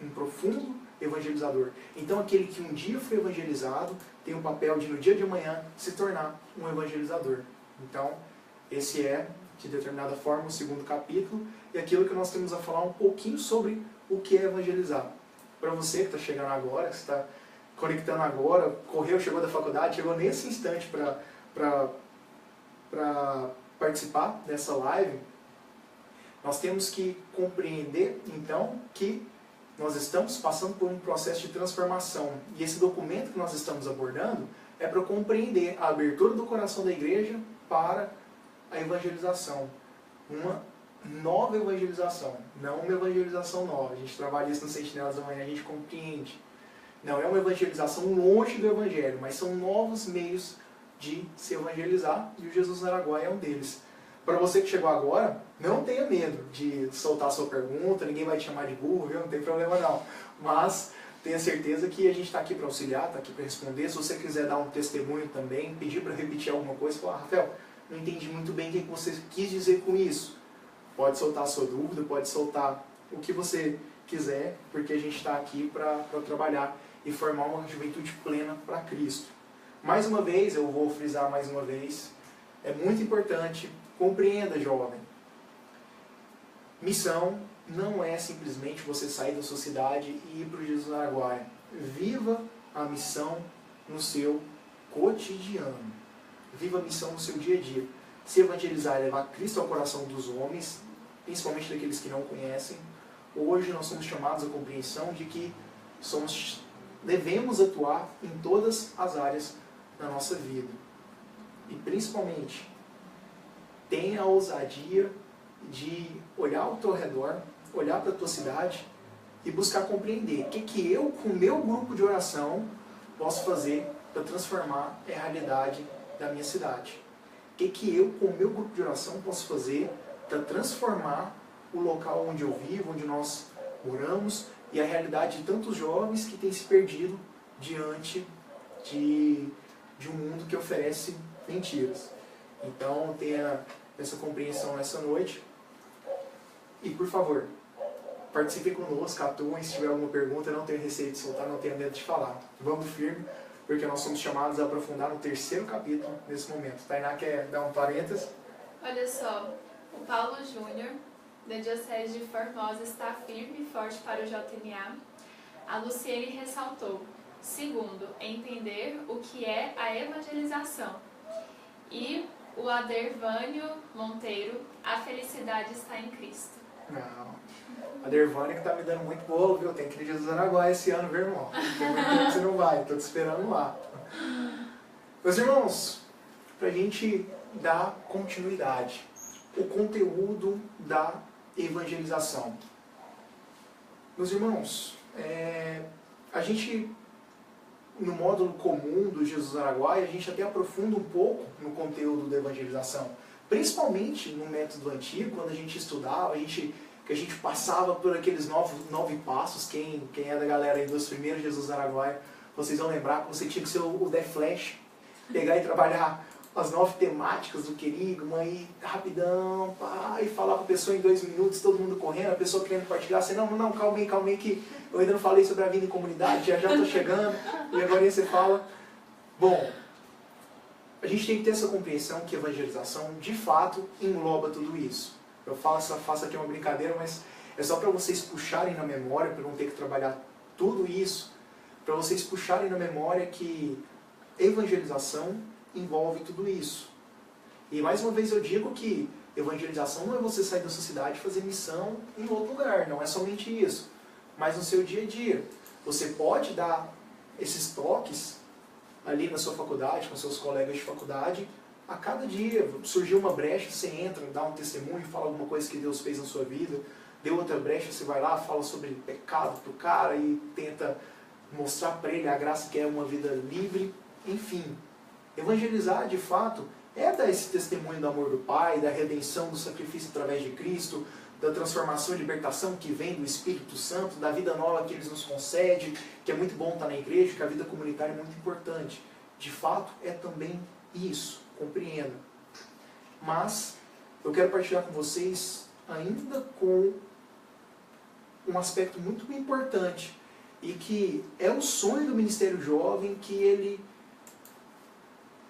A: Um profundo evangelizador. Então aquele que um dia foi evangelizado tem o papel de no dia de amanhã se tornar um evangelizador. Então esse é, de determinada forma, o segundo capítulo e aquilo que nós temos a falar um pouquinho sobre o que é evangelizar. Para você que está chegando agora, que está conectando agora, correu, chegou da faculdade, chegou nesse instante para participar dessa live, nós temos que compreender, então, que nós estamos passando por um processo de transformação. E esse documento que nós estamos abordando é para compreender a abertura do coração da igreja para a evangelização. Uma nova evangelização, não uma evangelização nova. A gente trabalha isso no Sentinelas da Manhã, a gente compreende. Não é uma evangelização longe do evangelho, mas são novos meios de se evangelizar e o Jesus no Araguaia é um deles. Para você que chegou agora, não tenha medo de soltar a sua pergunta, ninguém vai te chamar de burro, viu? Não tem problema não. Mas tenha certeza que a gente está aqui para auxiliar, está aqui para responder. Se você quiser dar um testemunho também, pedir para repetir alguma coisa, falar, Rafael, não entendi muito bem o que você quis dizer com isso. Pode soltar a sua dúvida, pode soltar o que você quiser, porque a gente está aqui para trabalhar e formar uma juventude plena para Cristo. Mais uma vez, eu vou frisar mais uma vez, é muito importante, compreenda, jovem, missão não é simplesmente você sair da sua cidade e ir para o Jesus no Araguaia. Viva a missão no seu cotidiano. Viva a missão no seu dia a dia. Se evangelizar e levar Cristo ao coração dos homens, principalmente daqueles que não conhecem, hoje nós somos chamados à compreensão de que devemos atuar em todas as áreas da nossa vida. E principalmente, tenha a ousadia de olhar ao teu redor, olhar para a tua cidade e buscar compreender o que eu, com o meu grupo de oração, posso fazer para transformar a realidade da minha cidade. O que eu, com o meu grupo de oração, posso fazer para transformar o local onde eu vivo, onde nós moramos, e a realidade de tantos jovens que têm se perdido diante de um mundo que oferece mentiras. Então, tenha essa compreensão nessa noite. E, por favor, participe conosco, atuem. Se tiver alguma pergunta, não tenha receio de soltar, não tenha medo de falar. Vamos firme, porque nós somos chamados a aprofundar no terceiro capítulo nesse momento. Tainá quer dar um parênteses?
C: Olha só, o Paulo Júnior, da Diocese de Formosa, está firme e forte para o JNA. A Luciene ressaltou: segundo, entender o que é a evangelização. E o Adervânio Monteiro, a felicidade está em Cristo.
A: Não. A Dervânia que tá me dando muito bolo, viu? Tem que ir Jesus Araguaia esse ano, viu, irmão? Tem muito tempo que você não vai, tô te esperando lá. Meus irmãos, pra gente dar continuidade, o conteúdo da evangelização. Meus irmãos, a gente, no módulo comum do Jesus Araguaia, a gente até aprofunda um pouco no conteúdo da evangelização. Principalmente no método antigo, quando a gente estudava, que a gente passava por aqueles 9 passos. Quem é da galera aí dos primeiros Jesus Araguaia, vocês vão lembrar que você tinha que ser o The Flash, pegar e trabalhar as 9 temáticas do querigma, aí rapidão, pá, e falar para a pessoa em 2 minutos, todo mundo correndo, a pessoa querendo partilhar, você, não, calma aí, que eu ainda não falei sobre a vida em comunidade, já estou chegando, e agora você fala. Bom, a gente tem que ter essa compreensão que a evangelização, de fato, engloba tudo isso. Eu faço aqui uma brincadeira, mas é só para vocês puxarem na memória, para não ter que trabalhar tudo isso, para vocês puxarem na memória que evangelização envolve tudo isso. E mais uma vez eu digo que evangelização não é você sair da sua cidade e fazer missão em outro lugar, não é somente isso. Mas no seu dia a dia, você pode dar esses toques ali na sua faculdade, com seus colegas de faculdade, a cada dia. Surgiu uma brecha, você entra, dá um testemunho, fala alguma coisa que Deus fez na sua vida. Deu outra brecha, você vai lá, fala sobre pecado pro cara e tenta mostrar para ele a graça que é uma vida livre. Enfim, evangelizar de fato é dar esse testemunho do amor do Pai, da redenção, do sacrifício através de Cristo, da transformação e libertação que vem do Espírito Santo, da vida nova que Ele nos concede, que é muito bom estar na igreja, que a vida comunitária é muito importante. De fato, é também isso, compreenda. Mas eu quero partilhar com vocês ainda com um aspecto muito importante e que é o sonho do Ministério Jovem, que ele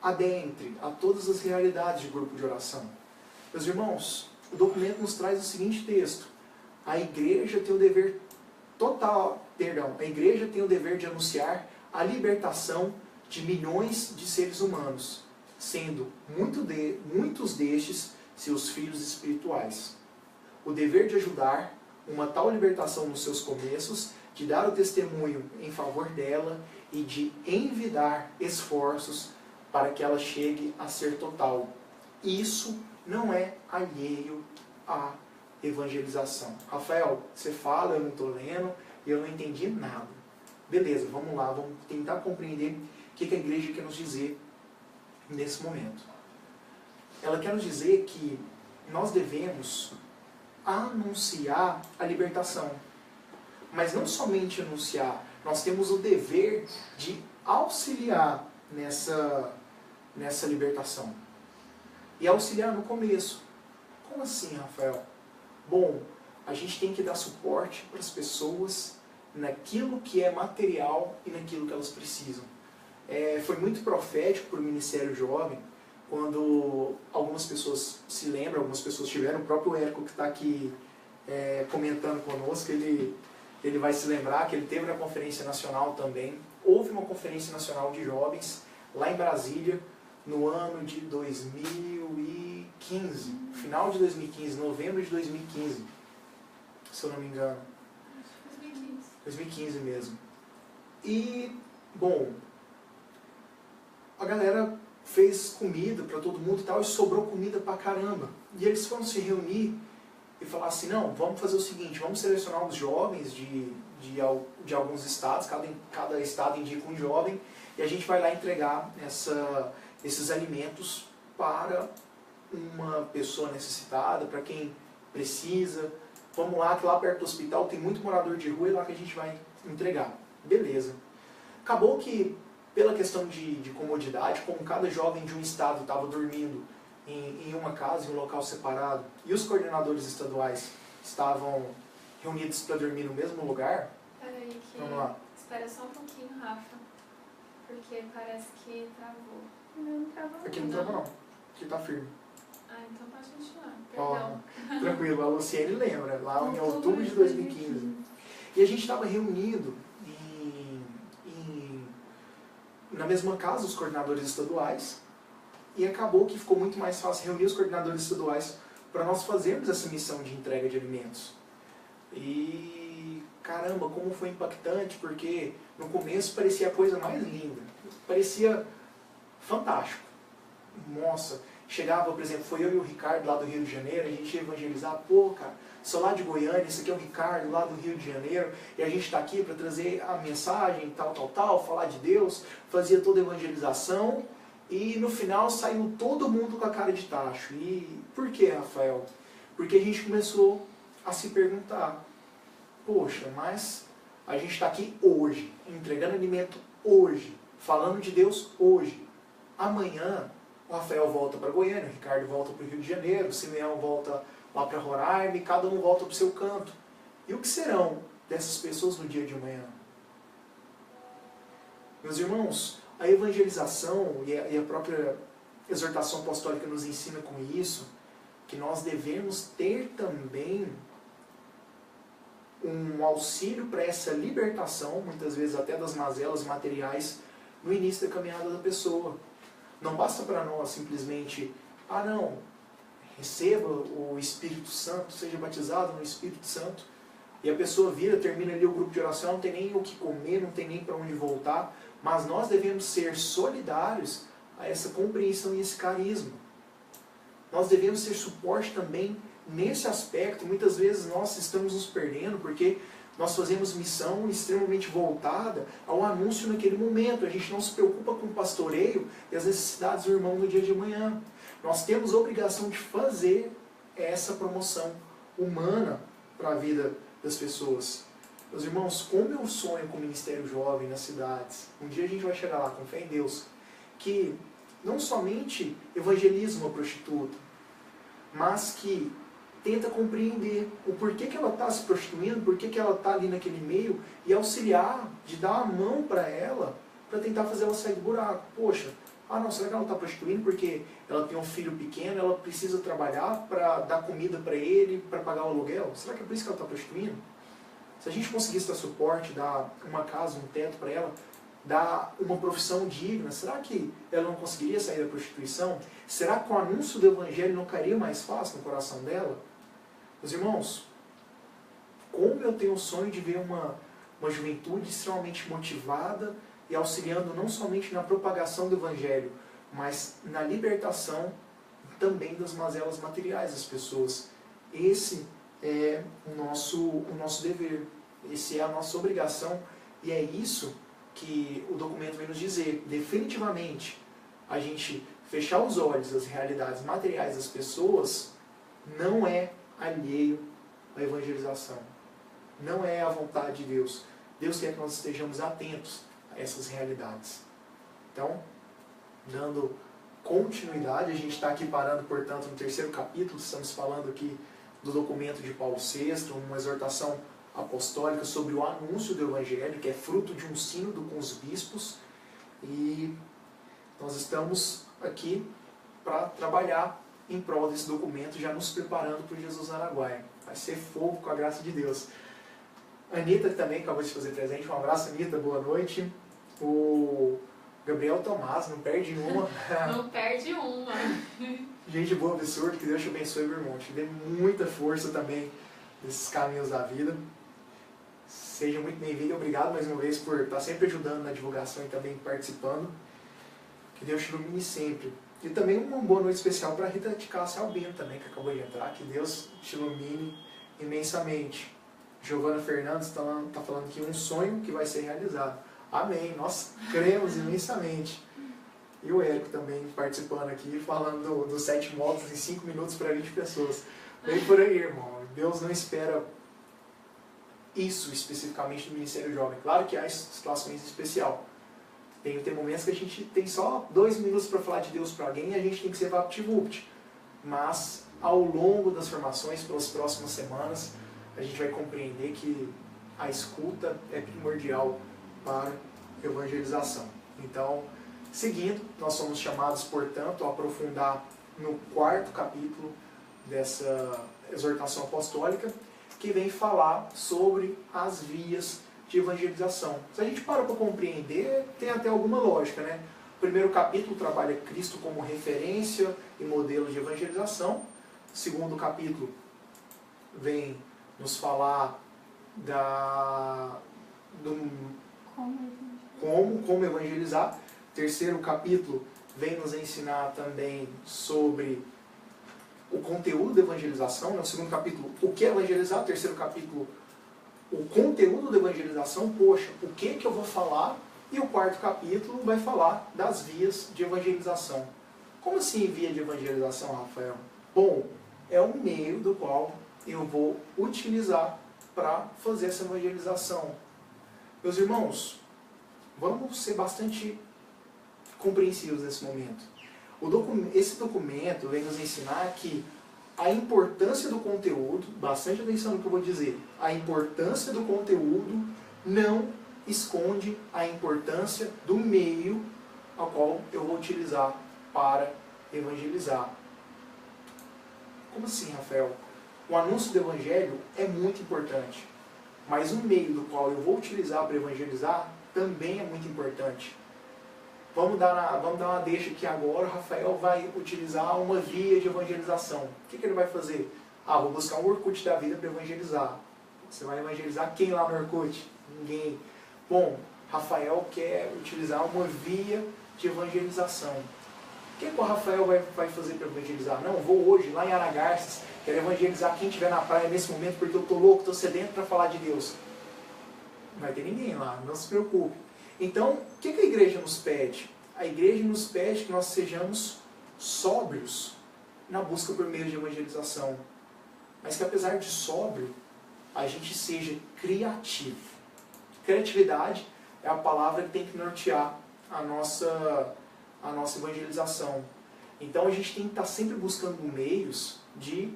A: adentre a todas as realidades de grupo de oração. Meus irmãos, o documento nos traz o seguinte texto: a igreja tem o dever a igreja tem o dever de anunciar a libertação de milhões de seres humanos, sendo muitos destes seus filhos espirituais. O dever de ajudar uma tal libertação nos seus começos, de dar o testemunho em favor dela e de envidar esforços para que ela chegue a ser total. Isso não é alheio à evangelização. Rafael, você fala, eu não estou lendo, e eu não entendi nada. Beleza, vamos lá, vamos tentar compreender o que a igreja quer nos dizer nesse momento. Ela quer nos dizer que nós devemos anunciar a libertação. Mas não somente anunciar, nós temos o dever de auxiliar nessa libertação. E auxiliar no começo. Como assim, Rafael? Bom, a gente tem que dar suporte para as pessoas naquilo que é material e naquilo que elas precisam. Foi muito profético para o Ministério Jovem, quando algumas pessoas se lembram, algumas pessoas tiveram, o próprio Érico que está aqui comentando conosco, ele vai se lembrar que ele teve na Conferência Nacional também. Houve uma Conferência Nacional de Jovens lá em Brasília, no ano de 2015, final de 2015, novembro de 2015, se eu não me engano. 2015 mesmo. E, bom, a galera fez comida para todo mundo e tal, e sobrou comida pra caramba. E eles foram se reunir e falar assim: não, vamos fazer o seguinte, vamos selecionar os jovens de alguns estados, cada estado indica um jovem, e a gente vai lá entregar esses alimentos para uma pessoa necessitada, para quem precisa. Vamos lá, que lá perto do hospital tem muito morador de rua, e lá que a gente vai entregar. Beleza. Acabou que, pela questão de comodidade, como cada jovem de um estado estava dormindo em uma casa, em um local separado, e os coordenadores estaduais estavam reunidos para dormir no mesmo lugar.
C: Peraí, que...
A: Vamos lá.
C: Espera só um pouquinho, Rafa, porque parece que travou.
B: Não travou.
A: Aqui não travou não, aqui está firme.
C: Ah, então pode continuar, perdão.
A: Ó, tranquilo, a Luciene lembra, lá em outubro de 2015. E a gente estava reunido na mesma casa, os coordenadores estaduais, e acabou que ficou muito mais fácil reunir os coordenadores estaduais para nós fazermos essa missão de entrega de alimentos. E caramba, como foi impactante, porque no começo parecia a coisa mais linda, parecia fantástico. Nossa, chegava, por exemplo, foi eu e o Ricardo lá do Rio de Janeiro, a gente ia evangelizar, pô, cara, sou lá de Goiânia, esse aqui é o Ricardo lá do Rio de Janeiro, e a gente está aqui para trazer a mensagem, tal, falar de Deus, fazia toda a evangelização, e no final saiu todo mundo com a cara de tacho. E por que, Rafael? Porque a gente começou a se perguntar: poxa, mas a gente está aqui hoje, entregando alimento hoje, falando de Deus hoje. Amanhã o Rafael volta para Goiânia, o Ricardo volta para o Rio de Janeiro, o Simeão volta lá para Roraima, e cada um volta para o seu canto. E o que serão dessas pessoas no dia de amanhã? Meus irmãos, a evangelização e a própria exortação apostólica nos ensina com isso, que nós devemos ter também um auxílio para essa libertação, muitas vezes até das mazelas materiais, no início da caminhada da pessoa. Não basta para nós simplesmente, receba o Espírito Santo, seja batizado no Espírito Santo, e a pessoa termina ali o grupo de oração, não tem nem o que comer, não tem nem para onde voltar, mas nós devemos ser solidários a essa compreensão e esse carisma. Nós devemos ser suporte também nesse aspecto. Muitas vezes nós estamos nos perdendo porque nós fazemos missão extremamente voltada ao anúncio naquele momento. A gente não se preocupa com o pastoreio e as necessidades do irmão no dia de amanhã. Nós temos a obrigação de fazer essa promoção humana para a vida das pessoas. Meus irmãos, como eu sonho com o Ministério Jovem nas cidades, um dia a gente vai chegar lá, com fé em Deus, que não somente evangeliza uma prostituta, mas que tenta compreender o porquê que ela está se prostituindo, porquê que ela está ali naquele meio, e auxiliar, de dar a mão para ela, para tentar fazer ela sair do buraco. Poxa, não, será que ela está prostituindo porque ela tem um filho pequeno, ela precisa trabalhar para dar comida para ele, para pagar o aluguel? Será que é por isso que ela está prostituindo? Se a gente conseguisse dar suporte, dar uma casa, um teto para ela, dar uma profissão digna, será que ela não conseguiria sair da prostituição? Será que o anúncio do Evangelho não cairia mais fácil no coração dela? Meus irmãos, como eu tenho o sonho de ver uma juventude extremamente motivada e auxiliando não somente na propagação do Evangelho, mas na libertação também das mazelas materiais das pessoas. Esse é o nosso dever, essa é a nossa obrigação, e é isso que o documento vem nos dizer. Definitivamente, a gente fechar os olhos às realidades materiais das pessoas não é alheio à evangelização. Não é a vontade de Deus. Deus quer que nós estejamos atentos a essas realidades. Então, dando continuidade, a gente está aqui parando, portanto, no 3º capítulo, estamos falando aqui do documento de Paulo VI, uma exortação apostólica sobre o anúncio do Evangelho, que é fruto de um sínodo com os bispos, e nós estamos aqui para trabalhar em prol desse documento, já nos preparando para o Jesus Araguaia. Vai ser fogo com a graça de Deus. A Anitta também acabou de fazer presente, um abraço, Anitta, boa noite. O Gabriel Tomás, não perde uma.
C: Não perde uma.
A: Gente boa, absurdo, que Deus te abençoe, meu irmão. Te dê muita força também nesses caminhos da vida. Seja muito bem-vindo e obrigado mais uma vez por estar sempre ajudando na divulgação e também participando. Que Deus te ilumine sempre. E também uma boa noite especial para a Rita de Cássia Albino também, que acabou de entrar. Que Deus te ilumine imensamente. Giovana Fernandes está falando aqui um sonho que vai ser realizado. Amém. Nós cremos imensamente. E o Érico também participando aqui, falando dos 7 módulos em 5 minutos para 20 pessoas. Vem por aí, irmão. Deus não espera isso especificamente no Ministério Jovem. Claro que há situações especiais. Tem momentos que a gente tem só 2 minutos para falar de Deus para alguém e a gente tem que ser vapt-vupt. Mas, ao longo das formações, pelas próximas semanas, a gente vai compreender que a escuta é primordial para a evangelização. Então, seguindo, nós somos chamados, portanto, a aprofundar no 4º capítulo dessa exortação apostólica, que vem falar sobre as vias de evangelização. Se a gente para compreender, tem até alguma lógica, né? O 1º capítulo trabalha Cristo como referência e modelo de evangelização. O 2º capítulo vem nos falar como evangelizar. O 3º capítulo vem nos ensinar também sobre o conteúdo da evangelização. No 2º capítulo, o que é evangelizar. No 3º capítulo, o conteúdo da evangelização. Poxa, o que eu vou falar? E o 4º capítulo vai falar das vias de evangelização. Como assim via de evangelização, Rafael? Bom, é um meio do qual eu vou utilizar para fazer essa evangelização. Meus irmãos, vamos ser bastante compreensivos nesse momento. Esse documento vem nos ensinar que a importância do conteúdo, bastante atenção no que eu vou dizer, a importância do conteúdo não esconde a importância do meio ao qual eu vou utilizar para evangelizar. Como assim, Rafael? O anúncio do Evangelho é muito importante, mas o meio do qual eu vou utilizar para evangelizar também é muito importante. Vamos dar uma deixa aqui agora. O Rafael vai utilizar uma via de evangelização. O que ele vai fazer? Vou buscar um Orkut da vida para evangelizar. Você vai evangelizar quem lá no Orkut? Ninguém. Bom, Rafael quer utilizar uma via de evangelização. O que o Rafael vai fazer para evangelizar? Não, vou hoje lá em Aragarças, quero evangelizar quem estiver na praia nesse momento porque eu estou louco, estou sedento para falar de Deus. Não vai ter ninguém lá, não se preocupe. Então, o que a igreja nos pede? A igreja nos pede que nós sejamos sóbrios na busca por meio de evangelização. mas que apesar de sóbrio, a gente seja criativo. Criatividade é a palavra que tem que nortear a nossa evangelização. Então a gente tem que estar sempre buscando meios de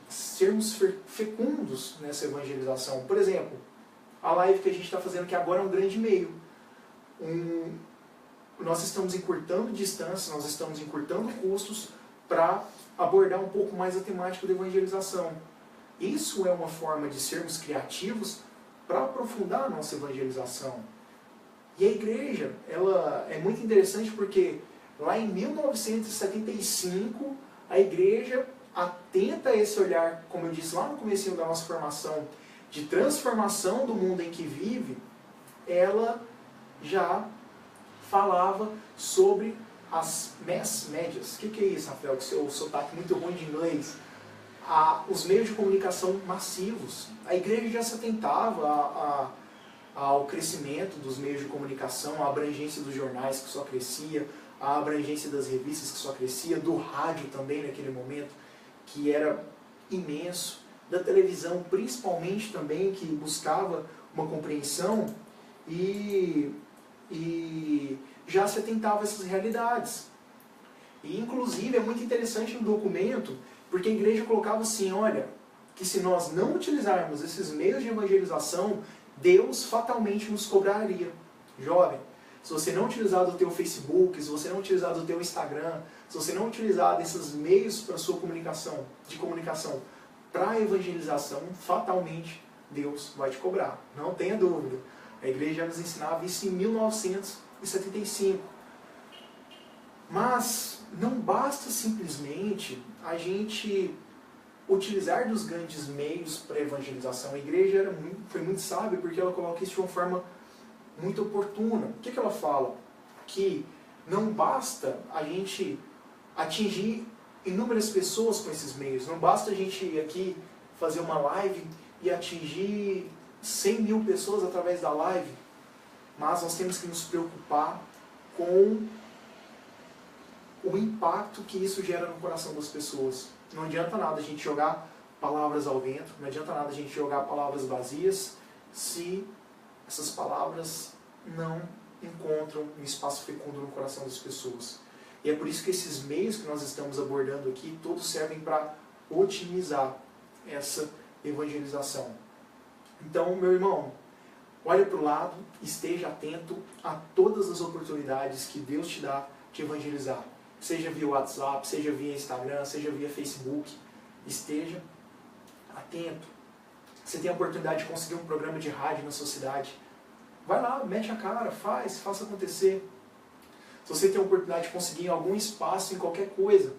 A: sermos fecundos nessa evangelização. Por exemplo, a live que a gente está fazendo aqui agora é um grande meio. Nós estamos encurtando distâncias, nós estamos encurtando custos para abordar um pouco mais a temática da evangelização. Isso é uma forma de sermos criativos para aprofundar a nossa evangelização. E a igreja, ela é muito interessante porque lá em 1975, a igreja, atenta a esse olhar, como eu disse lá no comecinho da nossa formação, de transformação do mundo em que vive, ela já falava sobre as mass médias. O que é isso, Rafael? Que seu sotaque muito ruim de inglês. Os meios de comunicação massivos. A igreja já se atentava ao crescimento dos meios de comunicação, à abrangência dos jornais que só crescia, à abrangência das revistas que só crescia, do rádio também naquele momento, que era imenso, da televisão principalmente também, que buscava uma compreensão e já se atentava a essas realidades. E inclusive é muito interessante no documento, porque a igreja colocava assim, olha, que se nós não utilizarmos esses meios de evangelização, Deus fatalmente nos cobraria. Jovem, se você não utilizar do teu Facebook, se você não utilizar do teu Instagram, se você não utilizar desses meios para a sua comunicação, para a evangelização, fatalmente Deus vai te cobrar. Não tenha dúvida. A igreja já nos ensinava isso em 1975. Mas não basta simplesmente a gente utilizar dos grandes meios para a evangelização. A igreja foi muito sábia porque ela coloca isso de uma forma muito oportuna. O que ela fala? Que não basta a gente atingir inúmeras pessoas com esses meios. Não basta a gente aqui fazer uma live e atingir 100 mil pessoas através da live. Mas nós temos que nos preocupar com o impacto que isso gera no coração das pessoas. Não adianta nada a gente jogar palavras ao vento, não adianta nada a gente jogar palavras vazias, se essas palavras não encontram um espaço fecundo no coração das pessoas. E é por isso que esses meios que nós estamos abordando aqui, todos servem para otimizar essa evangelização. Então, meu irmão, olha para o lado, esteja atento a todas as oportunidades que Deus te dá de evangelizar. Seja via WhatsApp, seja via Instagram, seja via Facebook. Esteja atento. Você tem a oportunidade de conseguir um programa de rádio na sua cidade. Vai lá, mete a cara, faça acontecer. Se você tem a oportunidade de conseguir algum espaço em qualquer coisa,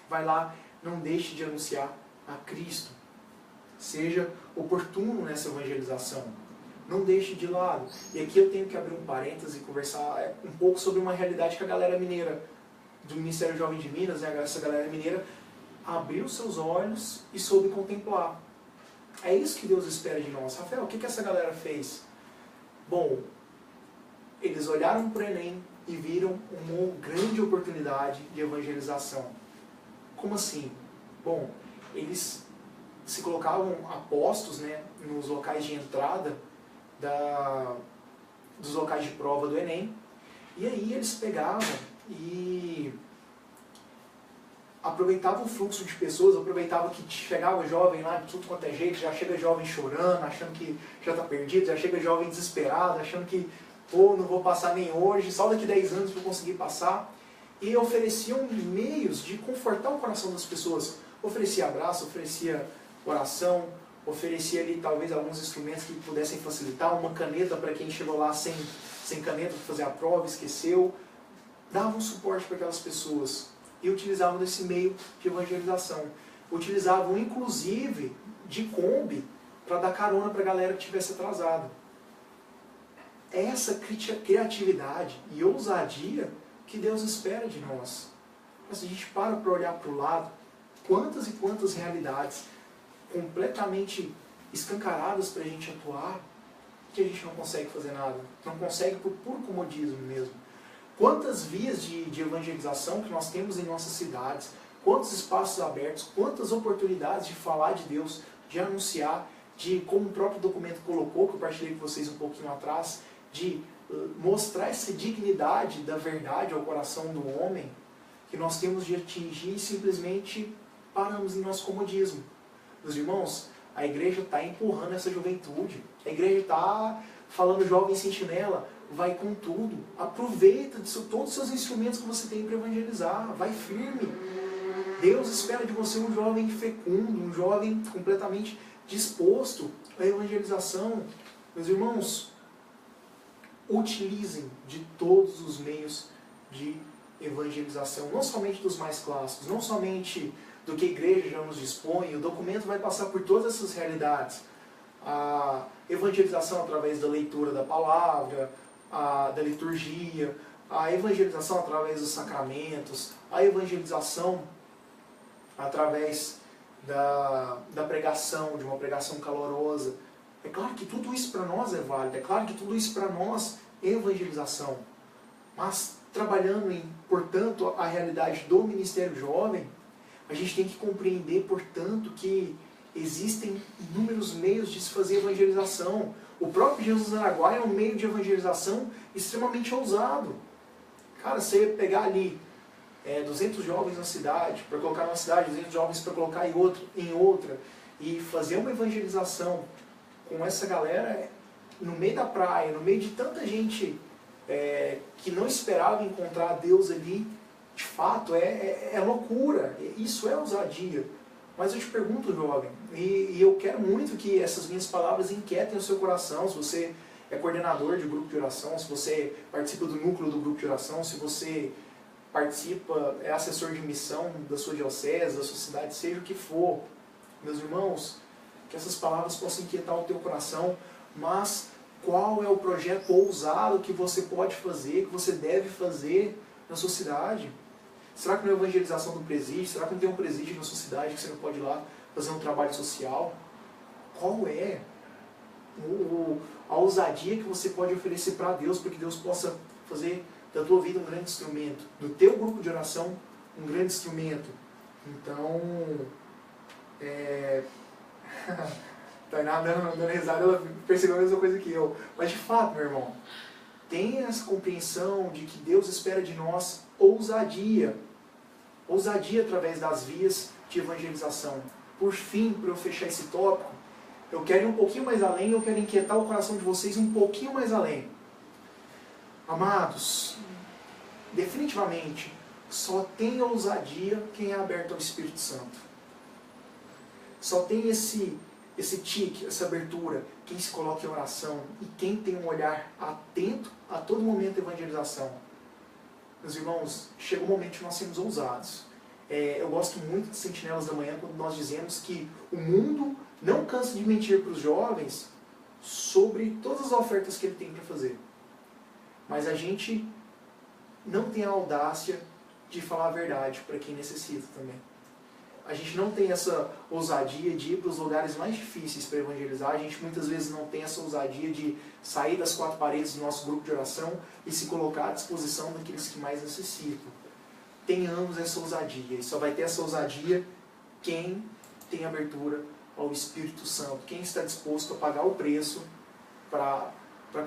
A: vai lá, não deixe de anunciar a Cristo. Seja oportuno nessa evangelização. Não deixe de lado. E aqui eu tenho que abrir um parêntese e conversar um pouco sobre uma realidade que a galera mineira do Ministério Jovem de Minas, né, essa galera mineira, abriu seus olhos e soube contemplar. É isso que Deus espera de nós. Rafael, o que essa galera fez? Bom, eles olharam para o Enem e viram uma grande oportunidade de evangelização. Como assim? Bom, eles se colocavam apostos, né, nos locais de entrada dos locais de prova do Enem, e aí eles pegavam e aproveitavam o fluxo de pessoas, aproveitavam que chegava jovem lá de tudo quanto é jeito, já chega jovem chorando, achando que já está perdido, já chega jovem desesperado, achando que, pô, não vou passar nem hoje, só daqui 10 anos vou conseguir passar. E ofereciam meios de confortar o coração das pessoas. Oferecia abraço, oferecia oração, oferecia ali talvez alguns instrumentos que pudessem facilitar, uma caneta para quem chegou lá sem caneta para fazer a prova, esqueceu. Davam suporte para aquelas pessoas e utilizavam desse meio de evangelização. Utilizavam inclusive de Kombi para dar carona para a galera que estivesse atrasada. Essa criatividade e ousadia que Deus espera de nós. Mas a gente para olhar para o lado, quantas e quantas realidades completamente escancaradas para a gente atuar, que a gente não consegue fazer nada. Não consegue por puro comodismo mesmo. Quantas vias de evangelização que nós temos em nossas cidades, quantos espaços abertos, quantas oportunidades de falar de Deus, de anunciar, de, como o próprio documento colocou, que eu partilhei com vocês um pouquinho atrás, de mostrar essa dignidade da verdade ao coração do homem, que nós temos de atingir e simplesmente paramos em nosso comodismo. Meus irmãos, a igreja está empurrando essa juventude, a igreja está falando, jovem sentinela, vai com tudo, aproveita todos os seus instrumentos que você tem para evangelizar, vai firme. Deus espera de você um jovem fecundo, um jovem completamente disposto à evangelização. Meus irmãos, utilizem de todos os meios de evangelização, não somente dos mais clássicos, não somente do que a igreja já nos dispõe, o documento vai passar por todas essas realidades. A evangelização através da leitura da palavra, da liturgia, a evangelização através dos sacramentos, a evangelização através da pregação, de uma pregação calorosa. É claro que tudo isso para nós é válido, é claro que tudo isso para nós é evangelização. Mas trabalhando portanto, a realidade do Ministério Jovem, a gente tem que compreender, portanto, que existem inúmeros meios de se fazer evangelização. O próprio Jesus Araguaia é um meio de evangelização extremamente ousado. Cara, você pegar ali 200 jovens na cidade, para colocar numa cidade, 200 jovens para colocar em outra, e fazer uma evangelização com essa galera no meio da praia, no meio de tanta gente que não esperava encontrar Deus ali, de fato, é loucura. Isso é ousadia. Mas eu te pergunto, jovem, e eu quero muito que essas minhas palavras inquietem o seu coração. Se você é coordenador de grupo de oração, se você participa do núcleo do grupo de oração, se você participa, é assessor de missão da sua diocese, da sua cidade, seja o que for. Meus irmãos, que essas palavras possam inquietar o teu coração, mas qual é o projeto ousado que você pode fazer, que você deve fazer na sua cidade? Será que não é evangelização do presídio? Será que não tem um presídio na sua cidade que você não pode ir lá fazer um trabalho social? Qual é a ousadia que você pode oferecer para Deus, para que Deus possa fazer da tua vida um grande instrumento, do teu grupo de oração um grande instrumento? Então, Tainá dando risada, ela percebeu a mesma coisa que eu. Mas de fato, meu irmão, tenha essa compreensão de que Deus espera de nós ousadia. Ousadia através das vias de evangelização. Por fim, para eu fechar esse tópico, eu quero ir um pouquinho mais além, eu quero inquietar o coração de vocês um pouquinho mais além. Amados, definitivamente, só tem ousadia quem é aberto ao Espírito Santo. Só tem esse tique, essa abertura, quem se coloca em oração e quem tem um olhar atento a todo momento de evangelização. Meus irmãos, chega um momento de nós sermos ousados. Eu gosto muito de Sentinelas da Manhã quando nós dizemos que o mundo não cansa de mentir para os jovens sobre todas as ofertas que ele tem para fazer. Mas a gente não tem a audácia de falar a verdade para quem necessita também. A gente não tem essa ousadia de ir para os lugares mais difíceis para evangelizar. A gente muitas vezes não tem essa ousadia de sair das quatro paredes do nosso grupo de oração e se colocar à disposição daqueles que mais necessitam. Tenhamos essa ousadia. E só vai ter essa ousadia quem tem abertura ao Espírito Santo. Quem está disposto a pagar o preço para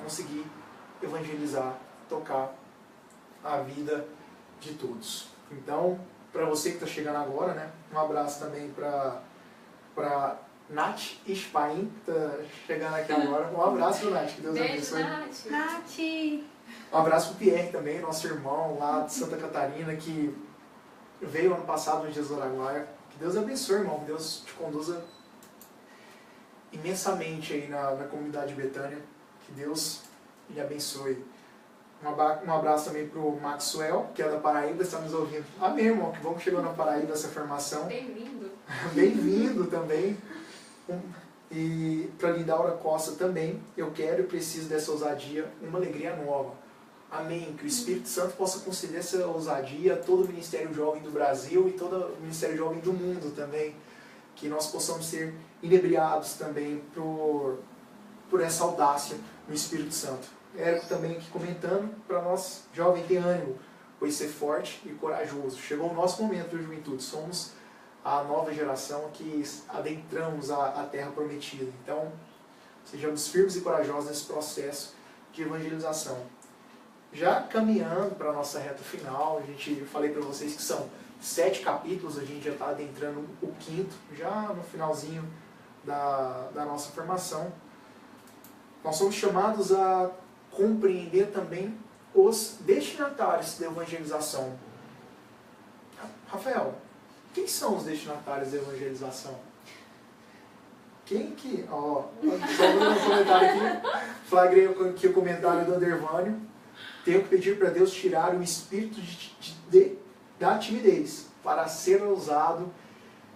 A: conseguir evangelizar, tocar a vida de todos. Então, para você que está chegando agora, né, um abraço também para Nath Ispaim, que está chegando aqui agora. Um abraço, Nath, que Deus abençoe.
B: Nath!
A: Um abraço para o Pierre também, nosso irmão lá de Santa Catarina, que veio ano passado no Dias do Araguaia. Que Deus abençoe, irmão, que Deus te conduza imensamente aí na comunidade de Betânia. Que Deus lhe abençoe. Um abraço também para o Maxwell, que é da Paraíba, está nos ouvindo. Amém, irmão, que bom que chegou na Paraíba essa formação.
C: Bem-vindo.
A: Bem-vindo também. E para Lindaura Costa também, eu quero e preciso dessa ousadia, uma alegria nova. Amém. Que o Espírito Santo possa conceder essa ousadia a todo o Ministério Jovem do Brasil e todo o Ministério Jovem do mundo também. Que nós possamos ser inebriados também por essa audácia no Espírito Santo. Érico também aqui comentando, para nós, jovem, ter ânimo. pois ser forte e corajoso. Chegou o nosso momento, viu, juventude? Somos a nova geração que adentramos a terra prometida. Então, sejamos firmes e corajosos nesse processo de evangelização. Já caminhando para a nossa reta final, eu falei para vocês que são 7 capítulos, a gente já está adentrando o 5º, já no finalzinho da nossa formação. Nós somos chamados a compreender também os destinatários da evangelização. Rafael, quem são os destinatários da evangelização? Quem que... Ó, só um comentário aqui. Flagrei aqui o comentário do Andervânio. Tenho que pedir para Deus tirar o espírito da timidez para ser ousado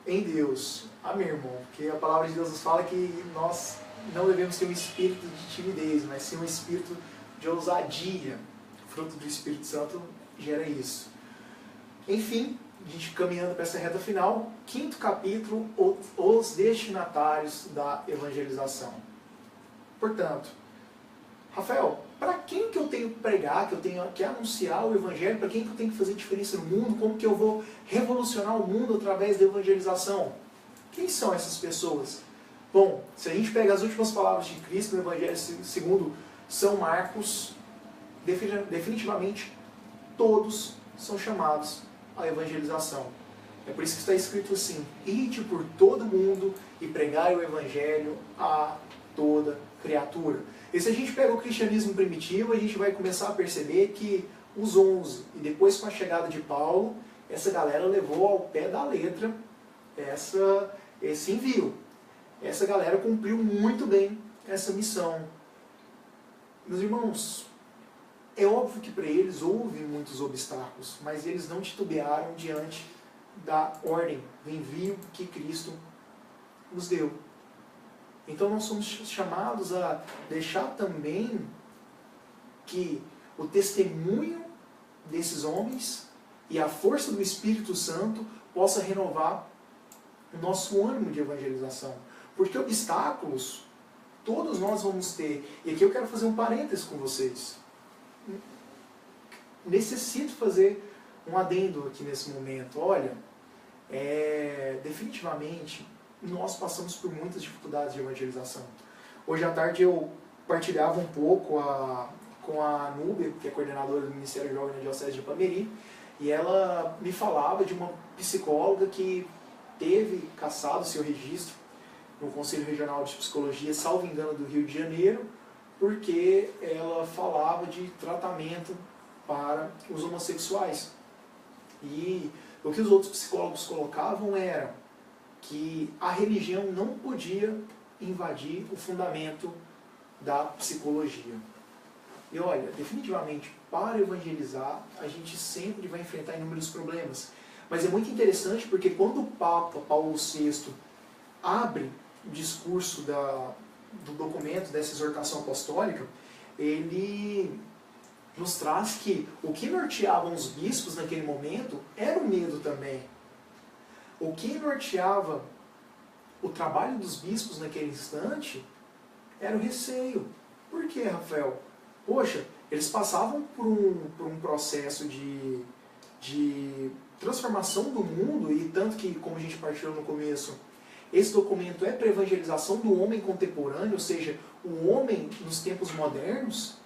A: em Deus. Amém, irmão? Porque a palavra de Deus nos fala que nós não devemos ter um espírito de timidez, mas sim um espírito de ousadia. O fruto do Espírito Santo gera isso. Enfim, a gente caminhando para essa reta final, 5º capítulo, os destinatários da evangelização. Portanto, Rafael, para quem que eu tenho que pregar, que eu tenho que anunciar o Evangelho, para quem que eu tenho que fazer diferença no mundo, como que eu vou revolucionar o mundo através da evangelização? Quem são essas pessoas? Bom, se a gente pega as últimas palavras de Cristo no Evangelho segundo São Marcos, definitivamente todos são chamados à evangelização. É por isso que está escrito assim: ide por todo mundo e pregai o Evangelho a toda criatura. E se a gente pega o cristianismo primitivo, a gente vai começar a perceber que os 11, e depois com a chegada de Paulo, essa galera levou ao pé da letra esse envio. Essa galera cumpriu muito bem essa missão. Meus irmãos, é óbvio que para eles houve muitos obstáculos, mas eles não titubearam diante da ordem, do envio que Cristo nos deu. Então nós somos chamados a deixar também que o testemunho desses homens e a força do Espírito Santo possa renovar o nosso ânimo de evangelização. Porque obstáculos todos nós vamos ter. E aqui eu quero fazer um parênteses com vocês. Necessito fazer um adendo aqui nesse momento. Olha, definitivamente nós passamos por muitas dificuldades de evangelização. Hoje à tarde eu partilhava um pouco com a Núbia, que é coordenadora do Ministério Jovem na Diocese de Ipameri, e ela me falava de uma psicóloga que teve cassado seu registro no Conselho Regional de Psicologia, salvo engano, do Rio de Janeiro, porque ela falava de tratamento para os homossexuais. E o que os outros psicólogos colocavam era que a religião não podia invadir o fundamento da psicologia. E olha, definitivamente, para evangelizar, a gente sempre vai enfrentar inúmeros problemas. Mas é muito interessante porque quando o Papa Paulo VI abre o discurso do documento dessa exortação apostólica, ele nos traz que o que norteava os bispos naquele momento era o medo também. O que norteava o trabalho dos bispos naquele instante era o receio. Por quê, Rafael? Poxa, eles passavam por um processo de transformação do mundo, e tanto que, como a gente partilhou no começo, esse documento é para a evangelização do homem contemporâneo, ou seja, o homem nos tempos modernos,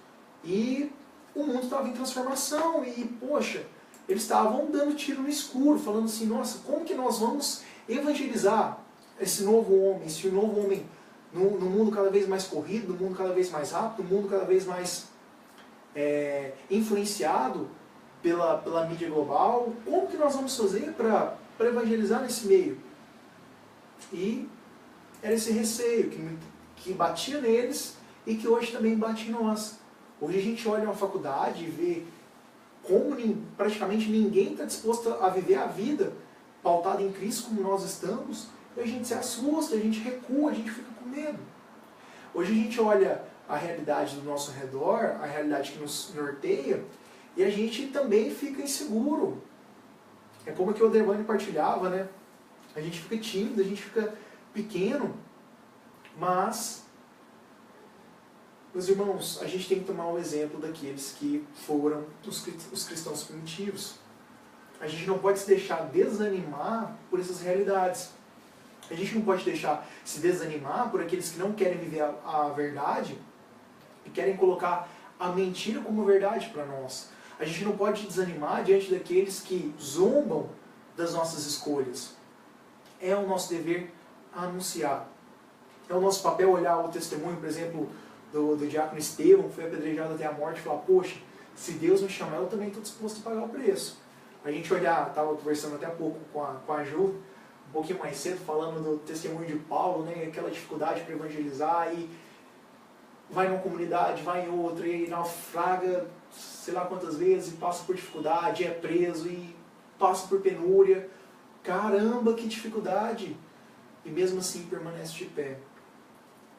A: e o mundo estava em transformação, e, poxa, eles estavam dando tiro no escuro, falando assim, nossa, como que nós vamos evangelizar esse novo homem no mundo cada vez mais corrido, no mundo cada vez mais rápido, no mundo cada vez mais influenciado pela mídia global? Como que nós vamos fazer para evangelizar nesse meio? E era esse receio que batia neles e que hoje também bate em nós. Hoje a gente olha uma faculdade e vê como praticamente ninguém está disposto a viver a vida pautada em Cristo como nós estamos, e a gente se assusta, a gente recua, a gente fica com medo. Hoje a gente olha a realidade do nosso redor, a realidade que nos norteia, e a gente também fica inseguro. É como que o Odervani partilhava, né? A gente fica tímido, a gente fica pequeno, mas Meus irmãos, a gente tem que tomar o exemplo daqueles que foram os cristãos primitivos. A gente não pode se deixar desanimar por essas realidades. A gente não pode deixar se desanimar por aqueles que não querem viver a verdade e querem colocar a mentira como verdade para nós. A gente não pode desanimar diante daqueles que zombam das nossas escolhas. É o nosso dever anunciar. É o nosso papel olhar o testemunho, por exemplo, do diácono Estevão, que foi apedrejado até a morte, e falar, poxa, se Deus me chamar, eu também estou disposto a pagar o preço. A gente olhar, estava conversando até há pouco com a Ju, um pouquinho mais cedo, falando do testemunho de Paulo, né, aquela dificuldade para evangelizar, e vai numa comunidade, vai em outra, e naufraga sei lá quantas vezes, e passa por dificuldade, é preso, e passa por penúria. Caramba, que dificuldade! E mesmo assim permanece de pé.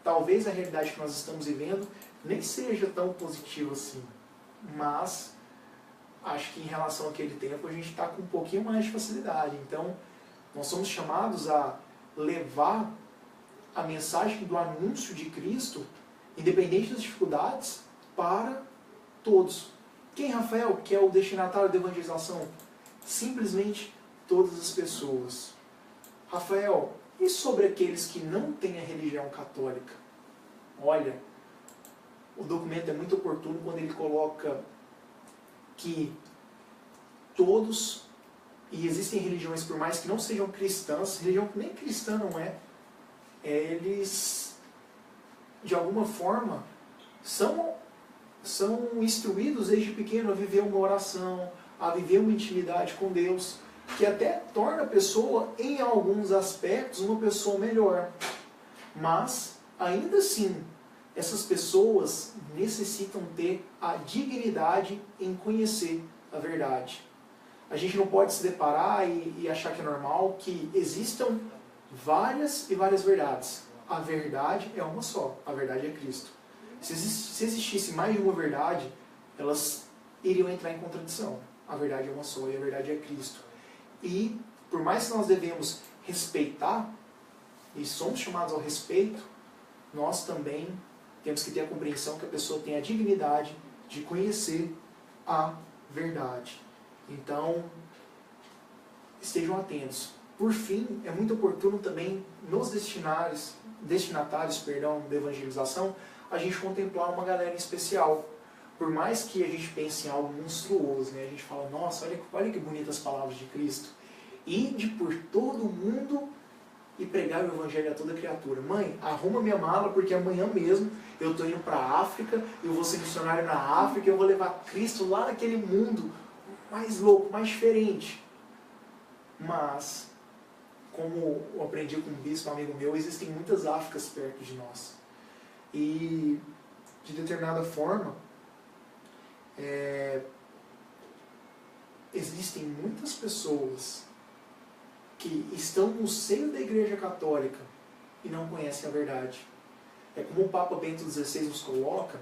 A: Talvez a realidade que nós estamos vivendo nem seja tão positiva assim, mas acho que em relação àquele tempo a gente está com um pouquinho mais de facilidade. Então, nós somos chamados a levar a mensagem do anúncio de Cristo, independente das dificuldades, para todos. Quem, Rafael, que é o destinatário da evangelização? Simplesmente todas as pessoas. Rafael, e sobre aqueles que não têm a religião católica? Olha, o documento é muito oportuno quando ele coloca que todos, e existem religiões, por mais que não sejam cristãs, religião que nem cristã não é, eles, de alguma forma, são instruídos desde pequeno a viver uma oração, a viver uma intimidade com Deus, que até torna a pessoa, em alguns aspectos, uma pessoa melhor. Mas, ainda assim, essas pessoas necessitam ter a dignidade em conhecer a verdade. A gente não pode se deparar e achar que é normal que existam várias e várias verdades. A verdade é uma só, a verdade é Cristo. Se existisse mais de uma verdade, elas iriam entrar em contradição. A verdade é uma só e a verdade é Cristo. E, por mais que nós devemos respeitar, e somos chamados ao respeito, nós também temos que ter a compreensão que a pessoa tem a dignidade de conhecer a verdade. Então, estejam atentos. Por fim, é muito oportuno também, nos destinatários da evangelização, a gente contemplar uma galera especial. Por mais que a gente pense em algo monstruoso, né? A gente fala, nossa, olha que bonitas palavras de Cristo. Ide por todo mundo e pregar o evangelho a toda criatura. Mãe, arruma minha mala, porque amanhã mesmo eu estou indo para a África, eu vou ser missionário na África, eu vou levar Cristo lá naquele mundo mais louco, mais diferente. Mas, como eu aprendi com um bispo, um amigo meu, existem muitas Áfricas perto de nós. E, de determinada forma, existem muitas pessoas que estão no seio da Igreja Católica e não conhecem a verdade. É como o Papa Bento XVI nos coloca,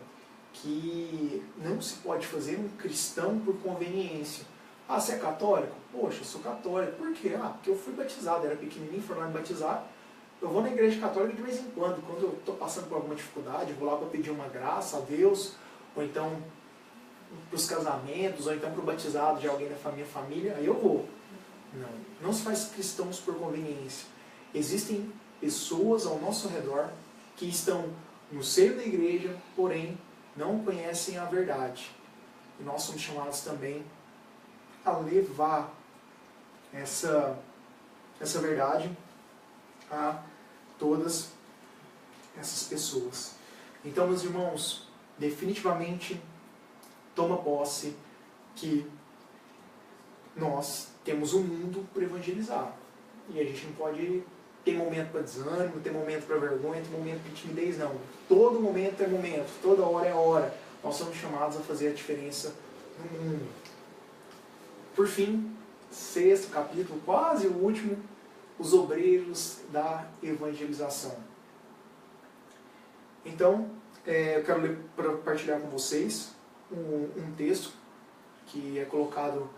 A: que não se pode fazer um cristão por conveniência. Ah, você é católico? Poxa, eu sou católico. Por quê? Ah, porque eu fui batizado, era pequenininho, fui lá me batizar. Eu vou na igreja católica de vez em quando eu estou passando por alguma dificuldade, vou lá para pedir uma graça a Deus, ou então para os casamentos, ou então para o batizado de alguém da minha família, aí eu vou. Não se faz cristãos por conveniência. Existem pessoas ao nosso redor que estão no seio da igreja, porém não conhecem a verdade. E nós somos chamados também a levar essa verdade a todas essas pessoas. Então, meus irmãos, definitivamente toma posse que nós temos um mundo para evangelizar. E a gente não pode ter momento para desânimo, ter momento para vergonha, ter momento para timidez, não. Todo momento é momento, toda hora é hora. Nós somos chamados a fazer a diferença no mundo. Por fim, 6º capítulo, quase o último, os obreiros da evangelização. Então, eu quero partilhar com vocês um texto que é colocado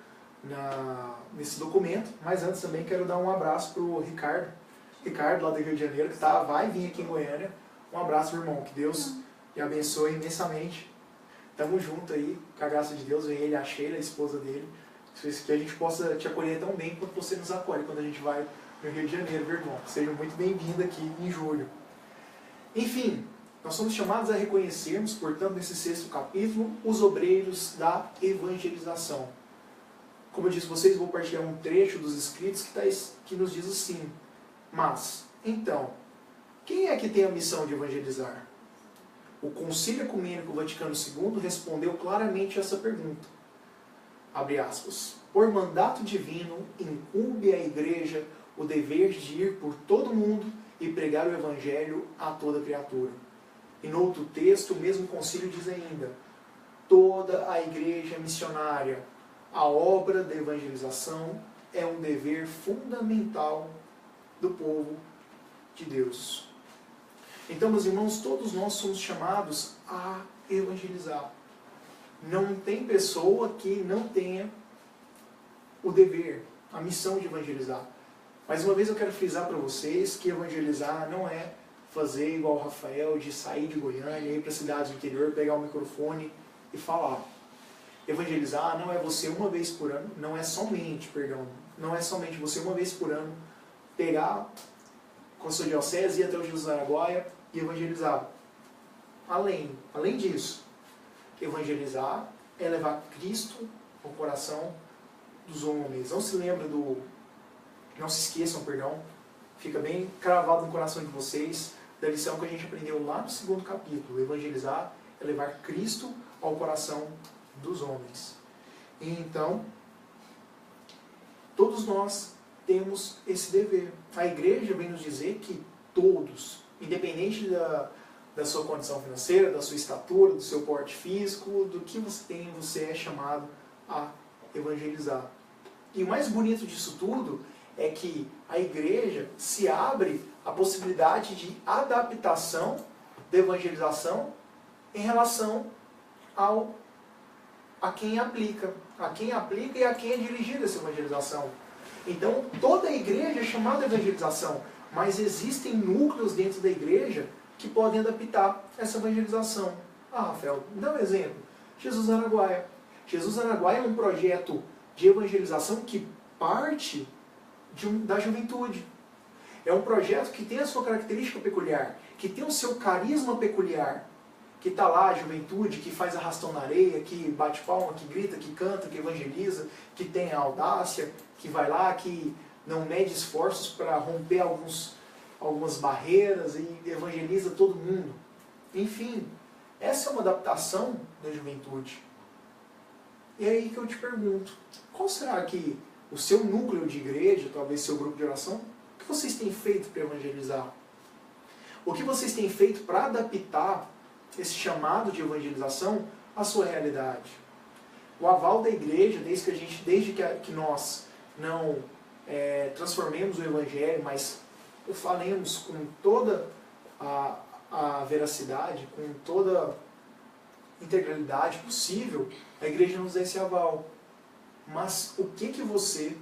A: nesse documento, mas antes também quero dar um abraço para o Ricardo lá do Rio de Janeiro, que vai vir aqui em Goiânia. Um abraço, meu irmão, que Deus e abençoe imensamente. Tamo junto aí, com a graça de Deus, vem ele, a Sheila, a esposa dele, que a gente possa te acolher tão bem quanto você nos acolhe quando a gente vai no Rio de Janeiro, meu irmão. Seja muito bem-vindo aqui em julho. Enfim, nós somos chamados a reconhecermos, portanto, nesse 6º capítulo, os obreiros da evangelização. Como eu disse a vocês, vou partilhar um trecho dos escritos que nos diz assim: mas, então, quem é que tem a missão de evangelizar? O Concílio Ecumênico Vaticano II respondeu claramente essa pergunta. Abre aspas. Por mandato divino, incumbe à Igreja o dever de ir por todo mundo e pregar o Evangelho a toda criatura. E no outro texto, o mesmo concílio diz ainda: toda a Igreja missionária, a obra da evangelização é um dever fundamental do povo de Deus. Então, meus irmãos, todos nós somos chamados a evangelizar. Não tem pessoa que não tenha o dever, a missão de evangelizar. Mais uma vez eu quero frisar para vocês que evangelizar não é fazer igual o Rafael, de sair de Goiânia, ir para cidades do interior, pegar o microfone e falar. Evangelizar não é você uma vez por ano, não é somente você uma vez por ano pegar com a sua diocese, ir até o Jesus Araguaia e evangelizar. Além disso, evangelizar é levar Cristo ao coração dos homens. Não se esqueçam, fica bem cravado no coração de vocês, da lição que a gente aprendeu lá no 2º capítulo. Evangelizar é levar Cristo ao coração dos homens. E então, todos nós temos esse dever. A igreja vem nos dizer que todos, independente da sua condição financeira, da sua estatura, do seu porte físico, do que você tem, você é chamado a evangelizar. E o mais bonito disso tudo é que a igreja se abre à possibilidade de adaptação da evangelização em relação a quem aplica e a quem é dirigida essa evangelização. Então, toda a igreja é chamada de evangelização, mas existem núcleos dentro da igreja que podem adaptar essa evangelização. Rafael, me dá um exemplo. Jesus Araguaia. Jesus Araguaia é um projeto de evangelização que parte da juventude. É um projeto que tem a sua característica peculiar, que tem o seu carisma peculiar, que está lá a juventude, que faz arrastão na areia, que bate palma, que grita, que canta, que evangeliza, que tem a audácia, que vai lá, que não mede esforços para romper algumas barreiras e evangeliza todo mundo. Enfim, essa é uma adaptação da juventude. E é aí que eu te pergunto, qual será que o seu núcleo de igreja, talvez seu grupo de oração, o que vocês têm feito para evangelizar? O que vocês têm feito para adaptar esse chamado de evangelização à sua realidade? O aval da igreja, desde que nós não transformemos o evangelho, mas o falemos com toda a veracidade, com toda a integralidade possível, a igreja nos dá esse aval. Mas o que você,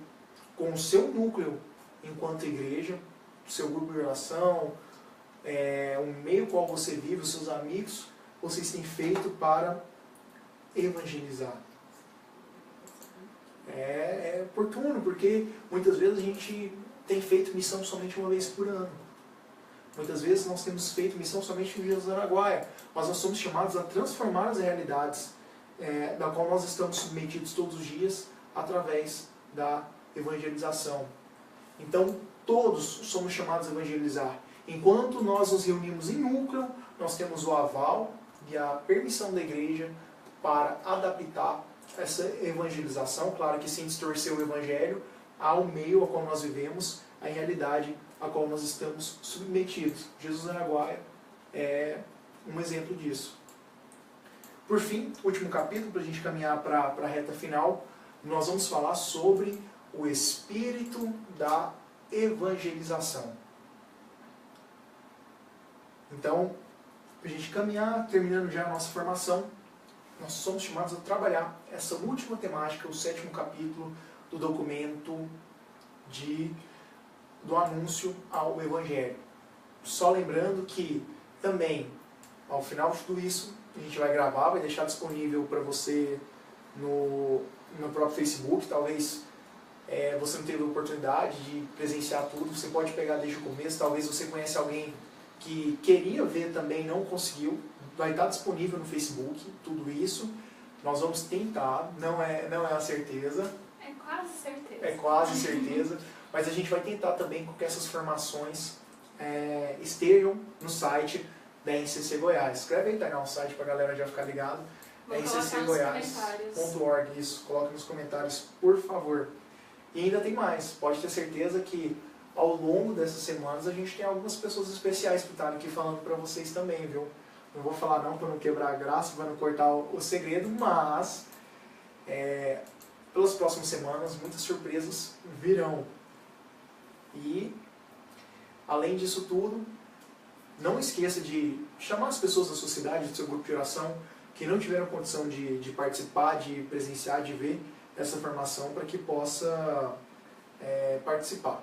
A: com o seu núcleo enquanto igreja, o seu grupo de oração, o meio qual você vive, os seus amigos, vocês têm feito para evangelizar? É oportuno, porque muitas vezes a gente tem feito missão somente uma vez por ano. Muitas vezes nós temos feito missão somente no Jesus Araguaia, mas nós somos chamados a transformar as realidades da qual nós estamos submetidos todos os dias através da evangelização. Então, todos somos chamados a evangelizar. Enquanto nós nos reunimos em núcleo, nós temos o aval e a permissão da igreja para adaptar essa evangelização, claro que sem distorcer o evangelho, ao meio ao qual nós vivemos, à realidade a qual nós estamos submetidos. Jesus Araguaia é um exemplo disso. Por fim, último capítulo, para a gente caminhar para a reta final, nós vamos falar sobre o espírito da evangelização. Então, para a gente caminhar, terminando já a nossa formação, nós somos chamados a trabalhar essa última temática, o 7º capítulo do documento do anúncio ao Evangelho. Só lembrando que também Ao final de tudo isso, a gente vai gravar, vai deixar disponível para você no próprio Facebook. Talvez você não teve a oportunidade de presenciar tudo, você pode pegar desde o começo. Talvez você conhece alguém que queria ver também, não conseguiu. Vai estar disponível no Facebook, tudo isso. Nós vamos tentar, não é a certeza.
C: É quase certeza.
A: É quase certeza. Mas a gente vai tentar também com que essas formações estejam no site da NCC Goiás. Escreve aí, Tainá, o site para a galera já ficar ligado.
C: Vou colocar nos
A: nccgoiás.org, isso, coloque nos comentários, por favor. E ainda tem mais, pode ter certeza que ao longo dessas semanas a gente tem algumas pessoas especiais que estão aqui falando para vocês também, viu? Não vou falar não para não quebrar a graça, para não cortar o segredo, mas pelas próximas semanas muitas surpresas virão. E além disso tudo, não esqueça de chamar as pessoas da sua cidade, do seu grupo de oração, que não tiveram condição de participar, de presenciar, de ver essa formação, para que possa participar.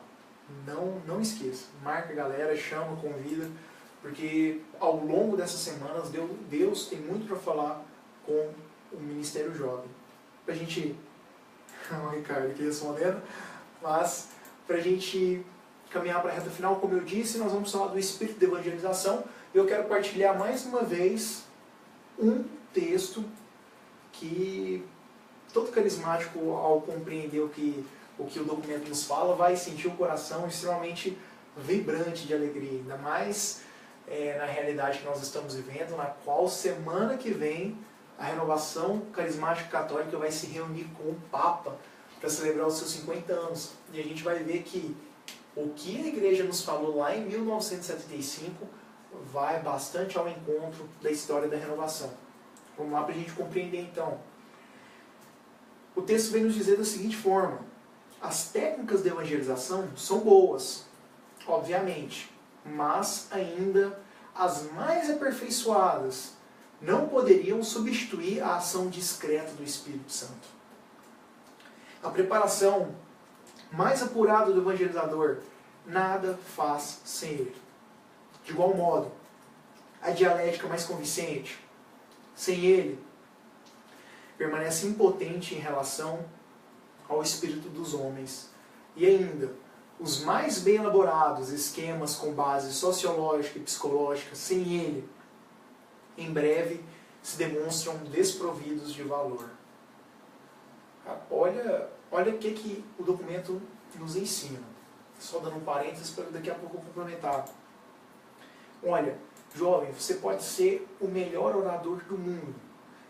A: Não esqueça, marca a galera, chama, convida, porque ao longo dessas semanas Deus tem muito para falar com o Ministério Jovem. Para a gente, o Ricardo aqui respondendo, mas para a gente caminhar para a reta final, como eu disse, nós vamos falar do espírito de evangelização. E eu quero partilhar mais uma vez um texto que todo carismático, ao compreender o que o documento nos fala, vai sentir um coração extremamente vibrante de alegria, ainda mais na realidade que nós estamos vivendo, na qual semana que vem a Renovação Carismática Católica vai se reunir com o Papa para celebrar os seus 50 anos. E a gente vai ver que o que a igreja nos falou lá em 1975 vai bastante ao encontro da história da renovação. Vamos lá para a gente compreender então. O texto vem nos dizer da seguinte forma: as técnicas de evangelização são boas, obviamente, mas ainda as mais aperfeiçoadas não poderiam substituir a ação discreta do Espírito Santo. A preparação mais apurada do evangelizador nada faz sem ele. De igual modo, a dialética mais convincente, sem ele, permanece impotente em relação ao espírito dos homens. E ainda, os mais bem elaborados esquemas com base sociológica e psicológica, sem ele, em breve se demonstram desprovidos de valor. Olha o que o documento nos ensina. Só dando um parênteses para daqui a pouco eu complementar. Olha, jovem, você pode ser o melhor orador do mundo.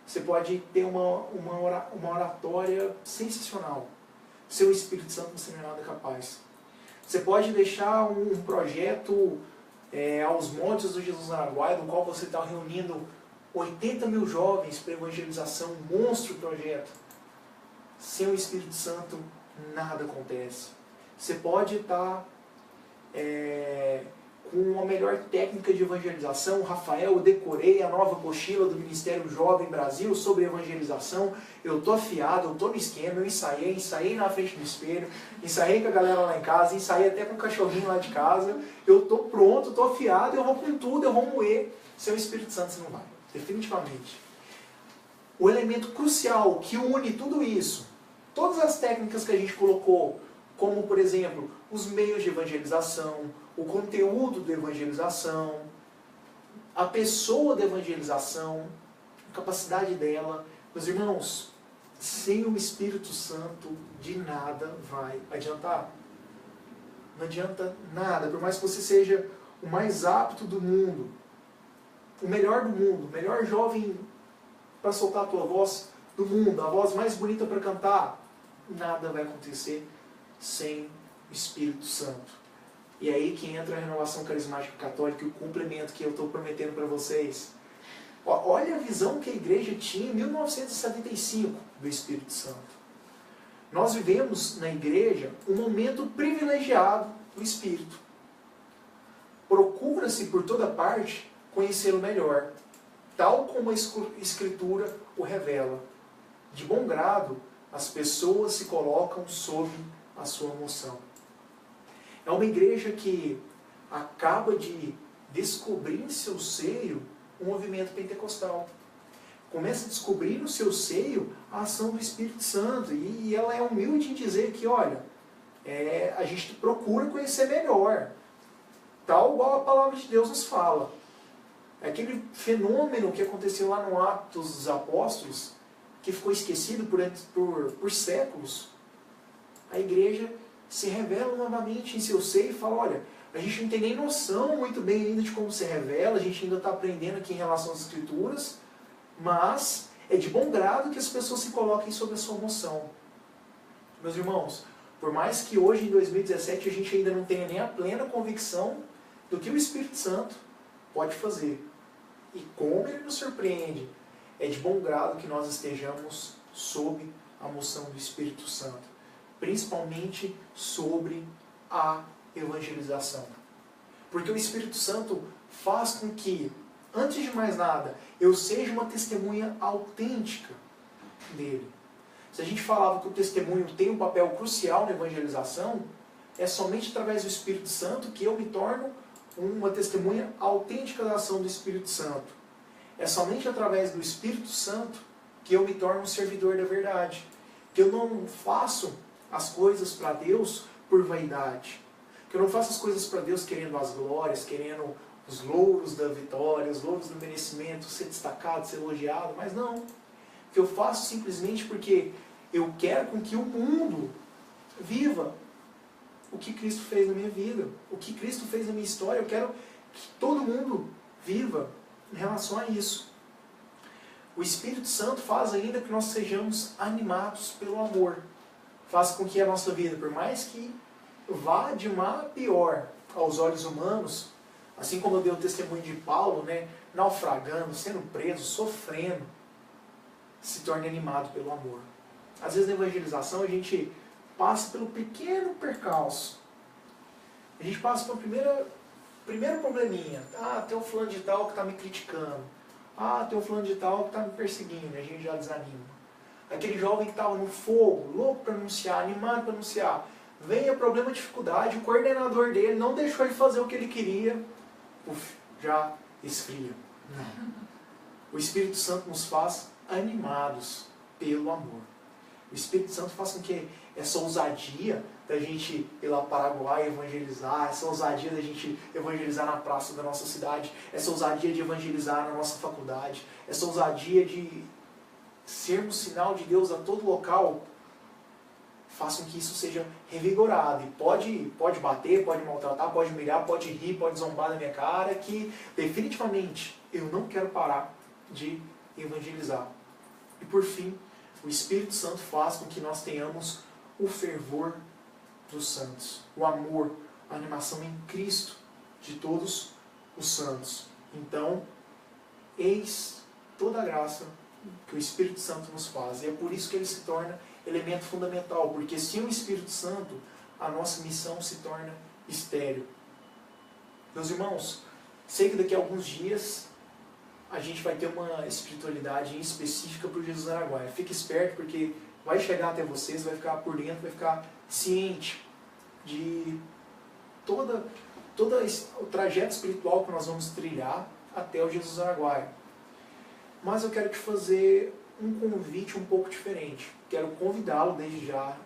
A: Você pode ter uma oratória sensacional. Seu Espírito Santo você não é nada capaz. Você pode deixar um projeto aos montes do Jesus Araguaia, no qual você está reunindo 80 mil jovens para evangelização, um monstro projeto. Sem o Espírito Santo, nada acontece. Você pode estar com a melhor técnica de evangelização. Rafael, eu decorei a nova apostila do Ministério Jovem Brasil sobre evangelização. Eu estou afiado, eu estou no esquema, eu ensaiei na frente do espelho, ensaiei com a galera lá em casa, ensaiei até com o cachorrinho lá de casa. Eu estou pronto, estou afiado, eu vou com tudo, eu vou moer. Sem o Espírito Santo você não vai, definitivamente. O elemento crucial que une tudo isso, todas as técnicas que a gente colocou, como, por exemplo, os meios de evangelização, o conteúdo da evangelização, a pessoa da evangelização, a capacidade dela. Meus irmãos, sem o Espírito Santo, de nada vai adiantar. Não adianta nada. Por mais que você seja o mais apto do mundo, o melhor do mundo, o melhor jovem para soltar a tua voz do mundo, a voz mais bonita para cantar, nada vai acontecer sem o Espírito Santo. E é aí que entra a Renovação Carismática Católica e o complemento que eu estou prometendo para vocês. Olha a visão que a igreja tinha em 1975 do Espírito Santo. Nós vivemos na igreja um momento privilegiado do Espírito. Procura-se por toda parte conhecê-lo melhor, tal como a Escritura o revela. De bom grado, as pessoas se colocam sob a sua moção. É uma igreja que acaba de descobrir em seu seio o movimento pentecostal. Começa a descobrir no seu seio a ação do Espírito Santo. E ela é humilde em dizer que, olha, a gente procura conhecer melhor. Tal qual a palavra de Deus nos fala. Aquele fenômeno que aconteceu lá no Atos dos Apóstolos, que ficou esquecido por séculos, a igreja se revela novamente em seu seio e fala, olha, a gente não tem nem noção muito bem ainda de como se revela, a gente ainda está aprendendo aqui em relação às Escrituras, mas é de bom grado que as pessoas se coloquem sob a sua moção. Meus irmãos, por mais que hoje, em 2017, a gente ainda não tenha nem a plena convicção do que o Espírito Santo pode fazer e como ele nos surpreende, é de bom grado que nós estejamos sob a moção do Espírito Santo, principalmente sobre a evangelização. Porque o Espírito Santo faz com que, antes de mais nada, eu seja uma testemunha autêntica dele. Se a gente falava que o testemunho tem um papel crucial na evangelização, é somente através do Espírito Santo que eu me torno uma testemunha autêntica da ação do Espírito Santo. É somente através do Espírito Santo que eu me torno um servidor da verdade. Que eu não faço as coisas para Deus por vaidade. Que eu não faço as coisas para Deus querendo as glórias, querendo os louros da vitória, os louros do merecimento, ser destacado, ser elogiado, mas não. Que eu faço simplesmente porque eu quero com que o mundo viva o que Cristo fez na minha vida, o que Cristo fez na minha história. Eu quero que todo mundo viva em relação a isso. O Espírito Santo faz ainda que nós sejamos animados pelo amor. Faz com que a nossa vida, por mais que vá de mal a pior aos olhos humanos, assim como eu dei o testemunho de Paulo, né, naufragando, sendo preso, sofrendo, se torne animado pelo amor. Às vezes na evangelização a gente passa pelo pequeno percalço. A gente passa pelo primeiro probleminha. Ah, tem um fulano de tal que está me criticando. Ah, tem um fulano de tal que está me perseguindo. A gente já desanima. Aquele jovem que estava no fogo, louco para anunciar, animado para anunciar. Vem o problema, dificuldade, o coordenador dele não deixou ele fazer o que ele queria. Já esfria. Não. O Espírito Santo nos faz animados pelo amor. O Espírito Santo faz com que essa ousadia da gente ir lá para Paraguai evangelizar, essa ousadia da gente evangelizar na praça da nossa cidade, essa ousadia de evangelizar na nossa faculdade, essa ousadia de sermos sinal de Deus a todo local, façam que isso seja revigorado. E pode bater, pode maltratar, pode humilhar, pode rir, pode zombar na minha cara, que definitivamente eu não quero parar de evangelizar. E por fim, o Espírito Santo faz com que nós tenhamos o fervor dos santos, o amor, a animação em Cristo de todos os santos. Então, eis toda a graça que o Espírito Santo nos faz. E é por isso que ele se torna elemento fundamental, porque sem o Espírito Santo, a nossa missão se torna estéril. Meus irmãos, sei que daqui a alguns dias a gente vai ter uma espiritualidade específica para o Jesus Araguaia. Fique esperto, porque vai chegar até vocês, vai ficar por dentro, vai ficar ciente de todo o trajeto espiritual que nós vamos trilhar até o Jesus Araguaia. Mas eu quero te fazer um convite um pouco diferente. Quero convidá-lo desde já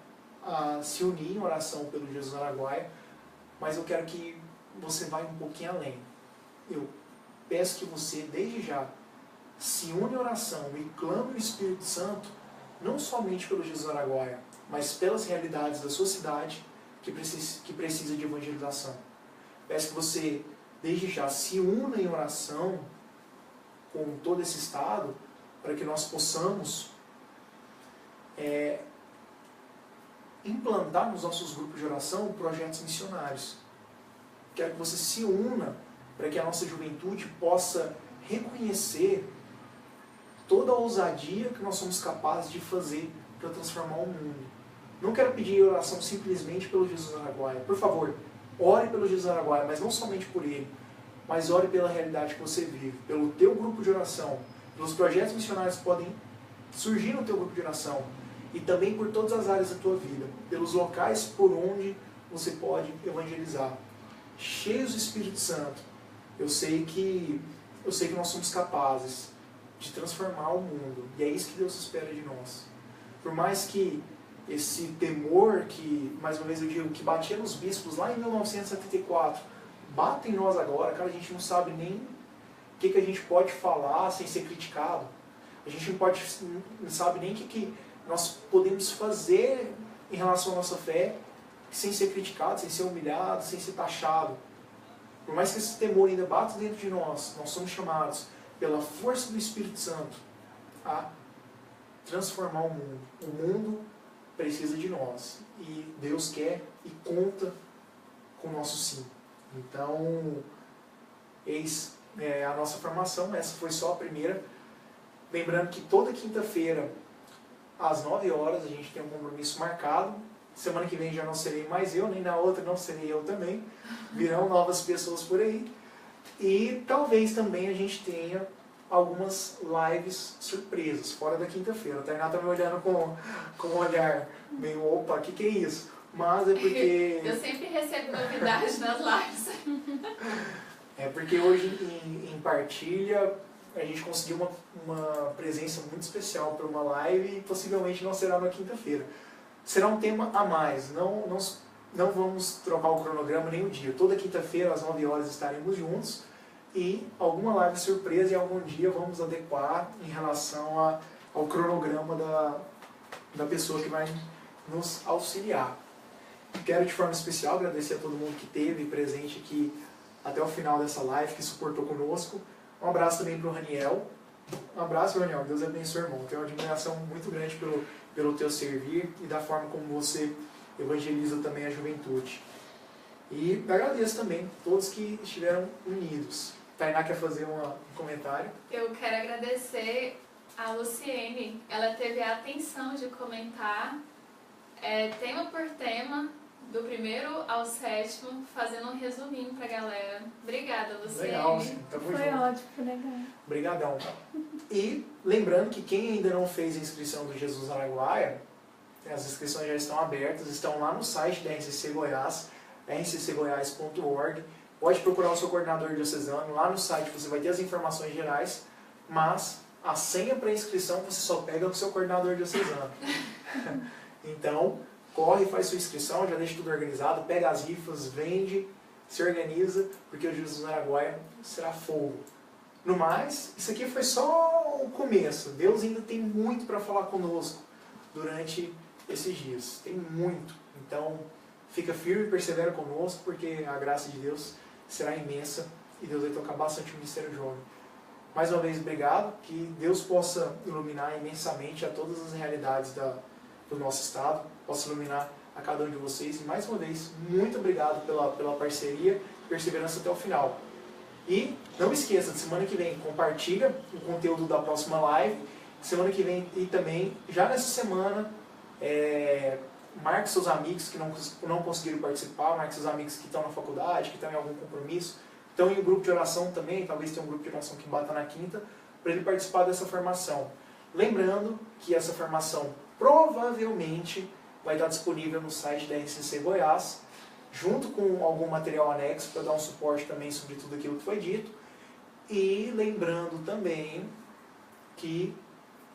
A: a se unir em oração pelo Jesus Araguaia, mas eu quero que você vá um pouquinho além. Eu peço que você, desde já, se une em oração e clame o Espírito Santo, não somente pelo Jesus Araguaia, mas pelas realidades da sua cidade que precisa de evangelização. Peço que você, desde já, se una em oração com todo esse estado, para que nós possamos implantar nos nossos grupos de oração projetos missionários. Quero que você se una para que a nossa juventude possa reconhecer toda a ousadia que nós somos capazes de fazer para transformar o mundo. Não quero pedir oração simplesmente pelo Jesus Araguaia. Por favor, ore pelo Jesus Araguaia, mas não somente por ele, mas ore pela realidade que você vive, pelo teu grupo de oração, pelos projetos missionários que podem surgir no teu grupo de oração, e também por todas as áreas da tua vida, pelos locais por onde você pode evangelizar. Cheios do Espírito Santo. Eu sei que eu sei que nós somos capazes de transformar o mundo. E é isso que Deus espera de nós. Por mais que esse temor que, mais uma vez eu digo, que batia nos bispos lá em 1974, bata em nós agora, cara, a gente não sabe nem o que a gente pode falar sem ser criticado. A gente não sabe nem o que nós podemos fazer em relação à nossa fé sem ser criticado, sem ser humilhado, sem ser taxado. Por mais que esse temor ainda bata dentro de nós somos chamados pela força do Espírito Santo a transformar o mundo. O mundo precisa de nós. E Deus quer e conta com o nosso sim. Então, eis a nossa formação. Essa foi só a primeira. Lembrando que toda quinta-feira, às 9 horas, a gente tem um compromisso marcado. Semana que vem já não serei mais eu, nem na outra não serei eu também. Virão novas pessoas por aí. E talvez também a gente tenha algumas lives surpresas, fora da quinta-feira. A Tainá está me olhando com um olhar meio, opa, o que é isso? Mas é porque...
C: Eu sempre recebo novidades nas lives.
A: É porque hoje em Partilha a gente conseguiu uma presença muito especial para uma live e possivelmente não será na quinta-feira. Será um tema a mais, não vamos trocar o cronograma nem o dia. Toda quinta-feira às 9 horas estaremos juntos e alguma live surpresa e algum dia vamos adequar em relação ao cronograma da pessoa que vai nos auxiliar. Quero de forma especial agradecer a todo mundo que esteve presente aqui até o final dessa live, que suportou conosco. Um abraço também para o Raniel. Um abraço, Raniel. Deus abençoe, irmão. Tenho uma admiração muito grande pelo teu servir e da forma como você evangeliza também a juventude. E agradeço também todos que estiveram unidos. Tainá quer fazer um comentário?
C: Eu quero agradecer a Luciene. Ela teve a atenção de comentar tema por tema, do 1º ao 7º, fazendo um resuminho pra galera. Obrigada, Luciene.
A: Legal, tamo
B: Foi
A: junto.
B: ótimo, foi legal.
A: Obrigadão. E lembrando que quem ainda não fez a inscrição do Jesus Araguaia, as inscrições já estão abertas, estão lá no site da RCC Goiás, rccgoiás.org. Pode procurar o seu coordenador diocesano, lá no site você vai ter as informações gerais, mas a senha para inscrição você só pega com o seu coordenador diocesano. Então, corre, faz sua inscrição, já deixa tudo organizado, pega as rifas, vende, se organiza, porque o Jesus Araguaia será fogo. No mais, isso aqui foi só o começo. Deus ainda tem muito para falar conosco durante esses dias. Tem muito. Então, fica firme e persevera conosco, porque a graça de Deus será imensa e Deus vai tocar bastante o ministério jovem. Mais uma vez, obrigado. Que Deus possa iluminar imensamente a todas as realidades do nosso estado, possa iluminar a cada um de vocês. E mais uma vez, muito obrigado pela parceria e perseverança até o final. E não esqueça, de semana que vem, compartilha o conteúdo da próxima live. Semana que vem e também, já nessa semana, marque seus amigos que não conseguiram participar, marque seus amigos que estão na faculdade, que estão em algum compromisso, estão em um grupo de oração também, talvez tenha um grupo de oração que bata na quinta, para ele participar dessa formação. Lembrando que essa formação provavelmente vai estar disponível no site da RCC Goiás, junto com algum material anexo para dar um suporte também sobre tudo aquilo que foi dito. E lembrando também que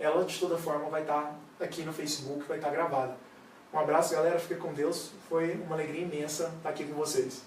A: ela de toda forma vai estar aqui no Facebook, vai estar gravada. Um abraço, galera, fica com Deus, foi uma alegria imensa estar aqui com vocês.